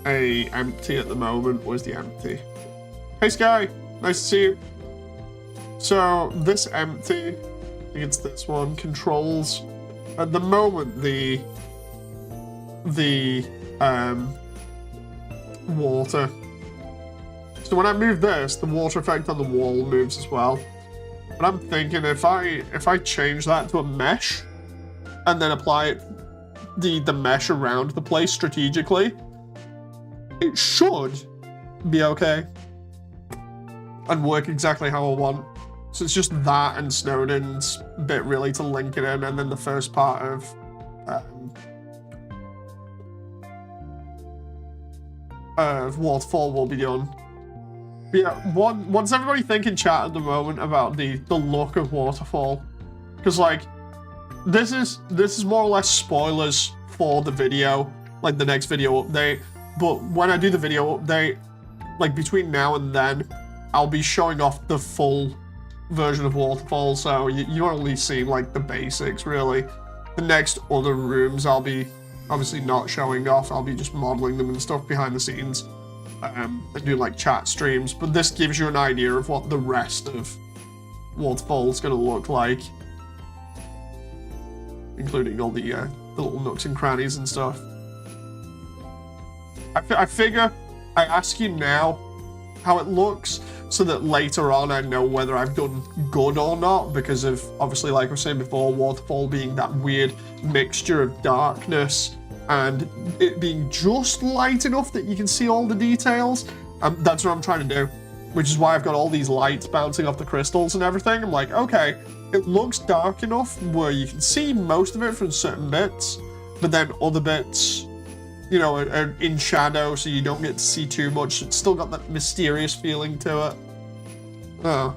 Speaker 1: a empty at the moment. Where's the empty? Hey Sky, nice to see you. So this empty, I think it's this one, controls at the moment the water. So when I move this, the water effect on the wall moves as well. But I'm thinking if I change that to a mesh and then apply it, the mesh around the place strategically, it should be okay and work exactly how I want. So it's just that and Snowden's bit really to link it in, and then the first part of Waterfall will be done. But yeah, what's everybody think in chat at the moment about the look of Waterfall? Because like, this is more or less spoilers for the video, like the next video update. But when I do the video update, like between now and then, I'll be showing off the full version of Waterfall, so you're only seeing like the basics really. The next other rooms I'll be obviously not showing off, I'll be just modeling them and stuff behind the scenes, and do like chat streams, but this gives you an idea of what the rest of Waterfall is going to look like, including all the little nooks and crannies and stuff. I figure I ask you now how it looks, so that later on I know whether I've done good or not, because of, obviously, like I was saying before, Waterfall being that weird mixture of darkness and it being just light enough that you can see all the details. That's what I'm trying to do, which is why I've got all these lights bouncing off the crystals and everything. I'm like, okay, it looks dark enough where you can see most of it from certain bits, but then other bits, you know, are in shadow, so you don't get to see too much. It's still got that mysterious feeling to it. Oh.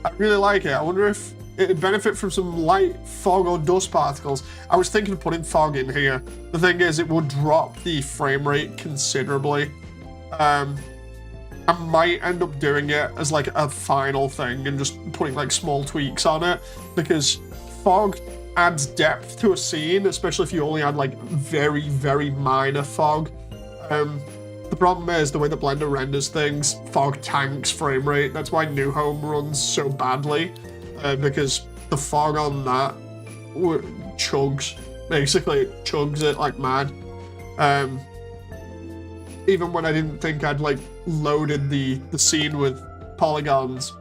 Speaker 1: I really like it. I wonder if it'd benefit from some light, fog, or dust particles. I was thinking of putting fog in here. The thing is, it would drop the frame rate considerably. I might end up doing it as like a final thing and just putting like small tweaks on it, because fog adds depth to a scene, especially if you only add like very, very minor fog. The problem is the way the Blender renders things, fog tanks frame rate. That's why New Home runs so badly, because the fog on that chugs. Basically, it chugs it like mad. Even when I didn't think I'd like loaded the scene with polygons,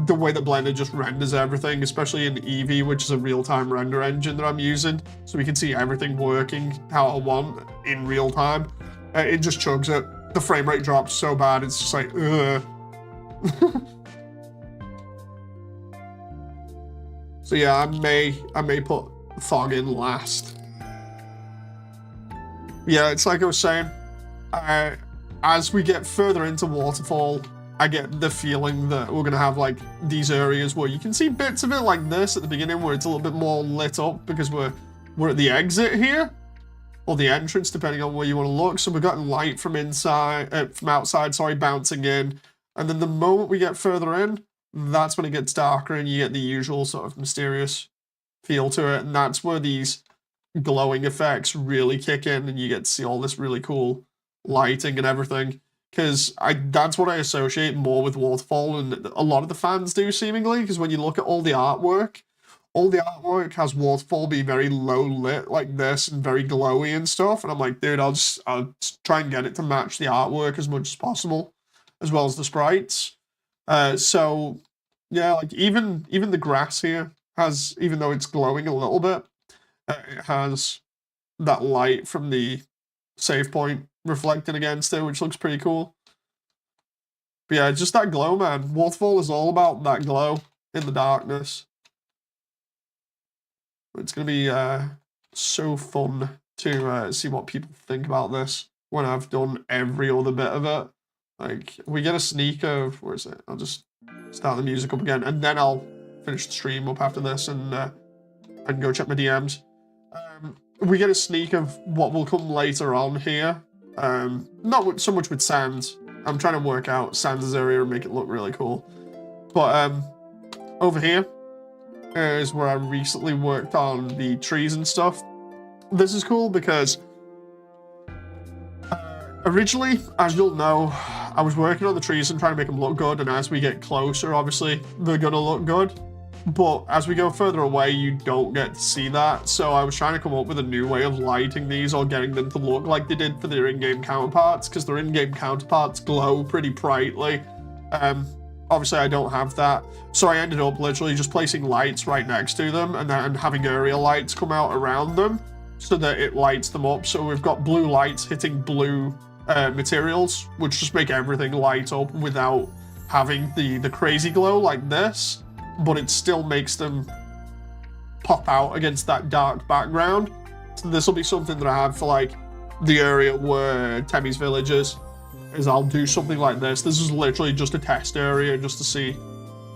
Speaker 1: the way that Blender just renders everything, especially in Eevee, which is a real-time render engine that I'm using, so we can see everything working how I want in real time. It just chugs it. The frame rate drops so bad, it's just like, ugh. So yeah, I may put fog in last. Yeah, it's like I was saying, as we get further into Waterfall, I get the feeling that we're gonna have like these areas where you can see bits of it like this at the beginning, where it's a little bit more lit up because we're at the exit here. or the entrance, depending on where you want to look. So we've got light from outside, sorry, bouncing in. And then the moment we get further in, that's when it gets darker and you get the usual sort of mysterious feel to it. And that's where these glowing effects really kick in and you get to see all this really cool lighting and everything. Because that's what I associate more with Waterfall, and a lot of the fans do, seemingly, because when you look at all the artwork has Waterfall be very low lit like this and very glowy and stuff, and I'm like, dude, I'll just try and get it to match the artwork as much as possible, as well as the sprites. So yeah, like even the grass here has, even though it's glowing a little bit, it has that light from the save point reflected against it, which looks pretty cool. But yeah, just that glow, man. Waterfall is all about that glow in the darkness. It's going to be so fun to see what people think about this when I've done every other bit of it. Like, we get a sneak of, where is it? I'll just start the music up again, and then I'll finish the stream up after this, and I can go check my DMs. We get a sneak of what will come later on here. Not so much with Sans. I'm trying to work out Sans' area and make it look really cool. But over here is where I recently worked on the trees and stuff. This is cool because originally, as you'll know, I was working on the trees and trying to make them look good, and as we get closer, obviously, they're gonna look good. But as we go further away, you don't get to see that. So I was trying to come up with a new way of lighting these or getting them to look like they did for their in-game counterparts, because their in-game counterparts glow pretty brightly. Obviously, I don't have that. So I ended up literally just placing lights right next to them and then having area lights come out around them so that it lights them up. So we've got blue lights hitting blue materials, which just make everything light up without having the crazy glow like this. But it still makes them pop out against that dark background. So this will be something that I have for like the area where Temmie's village is I'll do something like this. This is literally just a test area just to see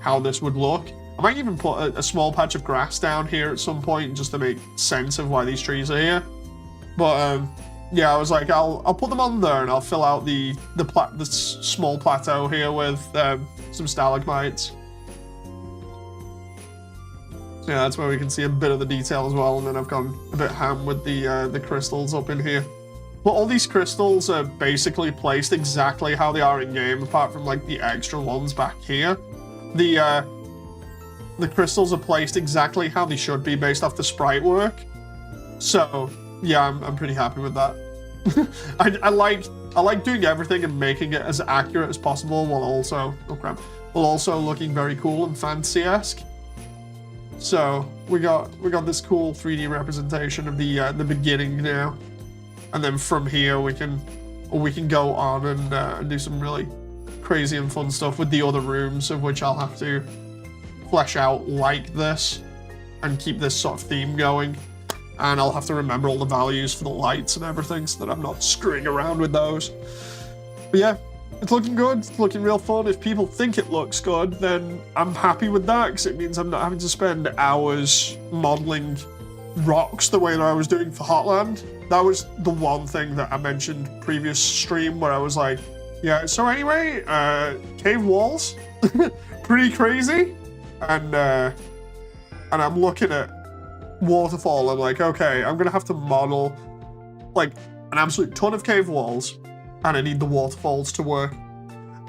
Speaker 1: how this would look. I might even put a small patch of grass down here at some point just to make sense of why these trees are here. But yeah, I was like, I'll put them on there and I'll fill out the small plateau here with some stalagmites. Yeah, that's where we can see a bit of the detail as well, and then I've gone a bit ham with the crystals up in here. But all these crystals are basically placed exactly how they are in-game, apart from like the extra ones back here. The crystals are placed exactly how they should be based off the sprite work. So yeah, I'm pretty happy with that. I like doing everything and making it as accurate as possible while also looking very cool and fantasy-esque. So we got this cool 3D representation of the beginning now, and then from here we can go on and do some really crazy and fun stuff with the other rooms, of which I'll have to flesh out like this and keep this sort of theme going, and I'll have to remember all the values for the lights and everything so that I'm not screwing around with those. But yeah, it's looking good, it's looking real fun. If people think it looks good, then I'm happy with that, because it means I'm not having to spend hours modeling rocks the way that I was doing for Hotland. That was the one thing that I mentioned previous stream where I was like, yeah, so anyway, cave walls, pretty crazy. And I'm looking at Waterfall, I'm like, okay, I'm gonna have to model like an absolute ton of cave walls, and I need the waterfalls to work.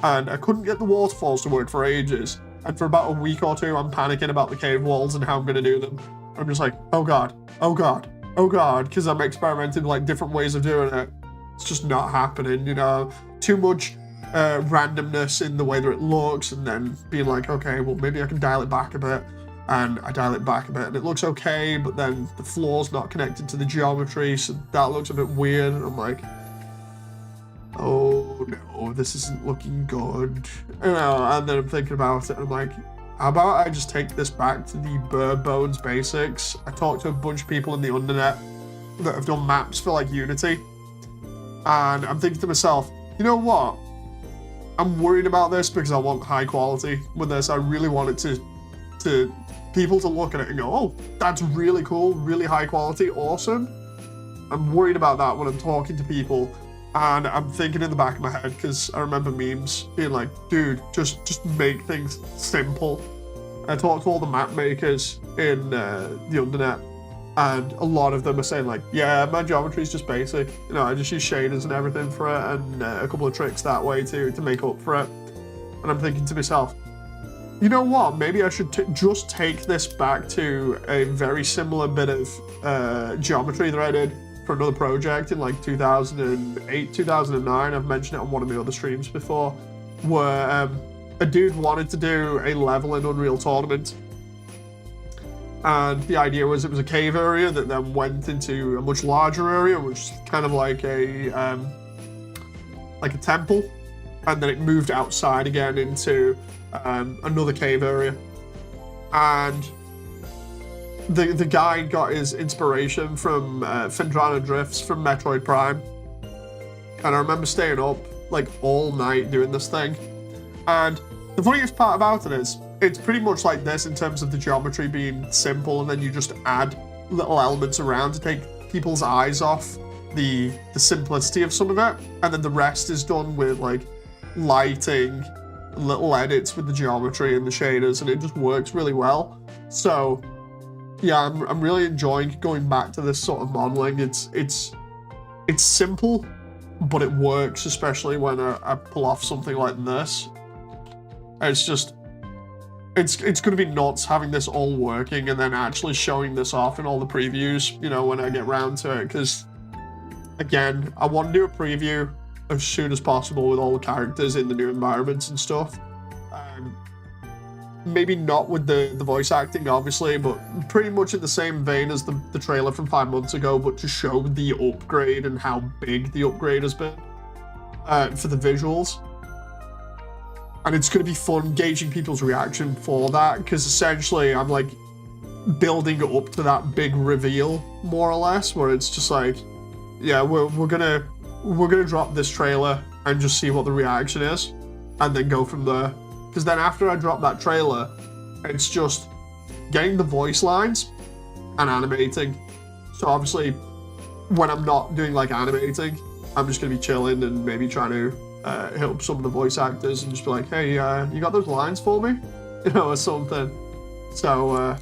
Speaker 1: And I couldn't get the waterfalls to work for ages. And for about a week or two, I'm panicking about the cave walls and how I'm gonna do them. I'm just like, oh god, oh god, oh god, because I'm experimenting with like different ways of doing it. It's just not happening, you know? Too much randomness in the way that it looks, and then being like, okay, well maybe I can dial it back a bit. And I dial it back a bit and it looks okay, but then the floor's not connected to the geometry, so that looks a bit weird. And I'm like, oh no, this isn't looking good. You know, and then I'm thinking about it and I'm like, how about I just take this back to the bare bones basics? I talked to a bunch of people in the Undernet that have done maps for like Unity, and I'm thinking to myself, you know what? I'm worried about this because I want high quality with this. I really want it to people to look at it and go, oh, that's really cool, really high quality, awesome. I'm worried about that when I'm talking to people, and I'm thinking in the back of my head, because I remember memes being like, dude, just make things simple. I talked to all the map makers in the Undernet, and a lot of them are saying like, yeah, my geometry is just basic. You know, I just use shaders and everything for it, and a couple of tricks that way to make up for it. And I'm thinking to myself, you know what? Maybe I should just take this back to a very similar bit of geometry that I did for another project in like 2008, 2009. I've mentioned it on one of my other streams before, where a dude wanted to do a level in Unreal Tournament. And the idea was it was a cave area that then went into a much larger area, which is kind of like a temple. And then it moved outside again into another cave area. And the guy got his inspiration from Fendrana Drifts from Metroid Prime. And I remember staying up like all night doing this thing. And the funniest part about it is, it's pretty much like this in terms of the geometry being simple, and then you just add little elements around to take people's eyes off the simplicity of some of it. And then the rest is done with like lighting, little edits with the geometry and the shaders, and it just works really well. So yeah, I'm really enjoying going back to this sort of modeling. It's simple, but it works, especially when I pull off something like this. It's just, it's going to be nuts having this all working and then actually showing this off in all the previews, you know, when I get round to it. Because again, I want to do a preview as soon as possible with all the characters in the new environments and stuff. Maybe not with the voice acting, obviously, but pretty much in the same vein as the trailer from 5 months ago, but to show the upgrade and how big the upgrade has been for the visuals. And it's going to be fun gauging people's reaction for that, because essentially I'm like building up to that big reveal, more or less, where it's just like, yeah, we're gonna drop this trailer and just see what the reaction is, and then go from there. Because then after I drop that trailer, it's just getting the voice lines and animating. So obviously, when I'm not doing like animating, I'm just gonna be chilling and maybe trying to hit up some of the voice actors and just be like, hey, you got those lines for me? You know, or something. So,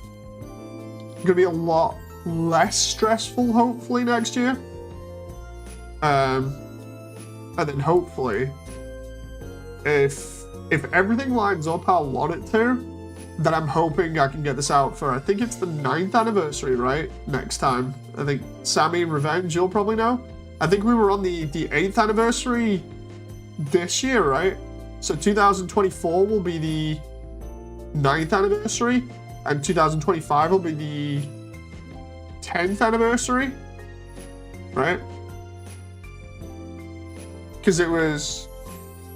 Speaker 1: gonna be a lot less stressful, hopefully, next year. And then hopefully, if everything lines up how I want it to, then I'm hoping I can get this out for, I think it's the 9th anniversary, right? Next time. I think Sammy Revenge, you'll probably know. I think we were on the 8th anniversary this year, right? So 2024 will be the 9th anniversary, and 2025 will be the 10th anniversary, right? Because it was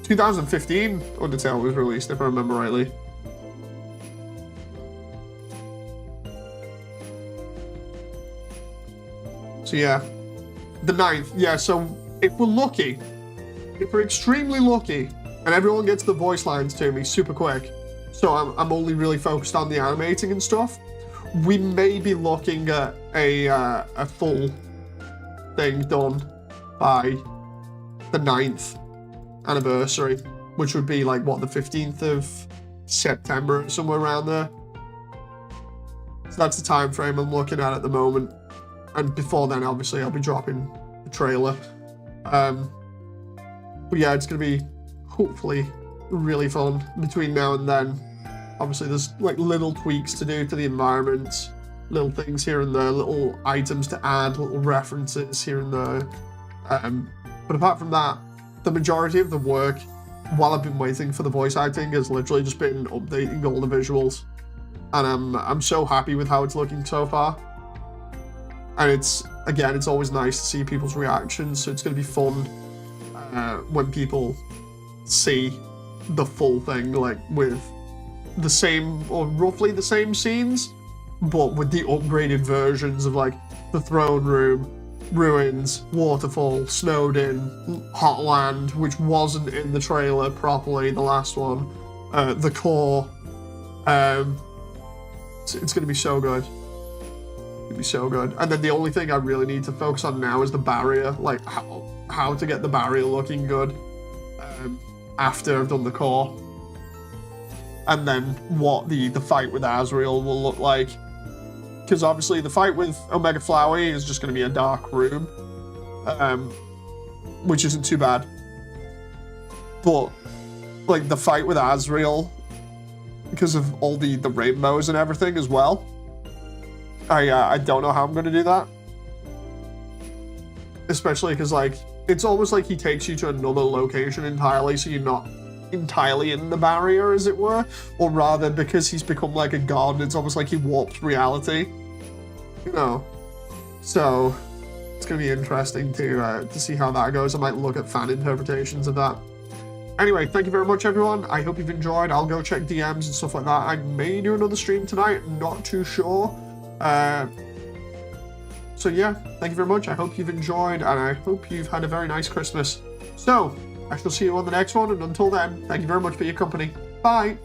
Speaker 1: 2015 Undertale was released, if I remember rightly. So yeah, the 9th. Yeah, so if we're lucky, if we're extremely lucky, and everyone gets the voice lines to me super quick, so I'm only really focused on the animating and stuff, we may be looking at a full thing done by the 9th anniversary, which would be like, what, the 15th of September, somewhere around there. So that's the time frame I'm looking at the moment. And before then, obviously, I'll be dropping the trailer. But yeah, it's going to be, hopefully, really fun between now and then. Obviously, there's like little tweaks to do to the environment, little things here and there, little items to add, little references here and there. But apart from that, the majority of the work, while I've been waiting for the voice acting, has literally just been updating all the visuals. And I'm so happy with how it's looking so far. And it's always nice to see people's reactions, so it's going to be fun when people see the full thing, like with the same, or roughly the same scenes, but with the upgraded versions of like the throne room, ruins, waterfall, snowed in, hotland, which wasn't in the trailer properly, the last one, the core. It's going to be so good. It'd be so good. And then the only thing I really need to focus on now is the barrier, like how to get the barrier looking good after I've done the core. And then what the fight with Azrael will look like. Because obviously the fight with Omega Flowey is just going to be a dark room, which isn't too bad. But like the fight with Azrael, because of all the rainbows and everything as well, I don't know how I'm going to do that. Especially because like it's almost like he takes you to another location entirely, so you're not entirely in the barrier, as it were, or rather because he's become like a god, it's almost like he warps reality, you know. So it's gonna be interesting to see how that goes. I might look at fan interpretations of that. Anyway, thank you very much, everyone. I hope you've enjoyed. I'll go check DMs and stuff like that. I may do another stream tonight, not too sure. So yeah, thank you very much. I hope you've enjoyed, and I hope you've had a very nice Christmas. So I shall see you on the next one, and until then, thank you very much for your company. Bye!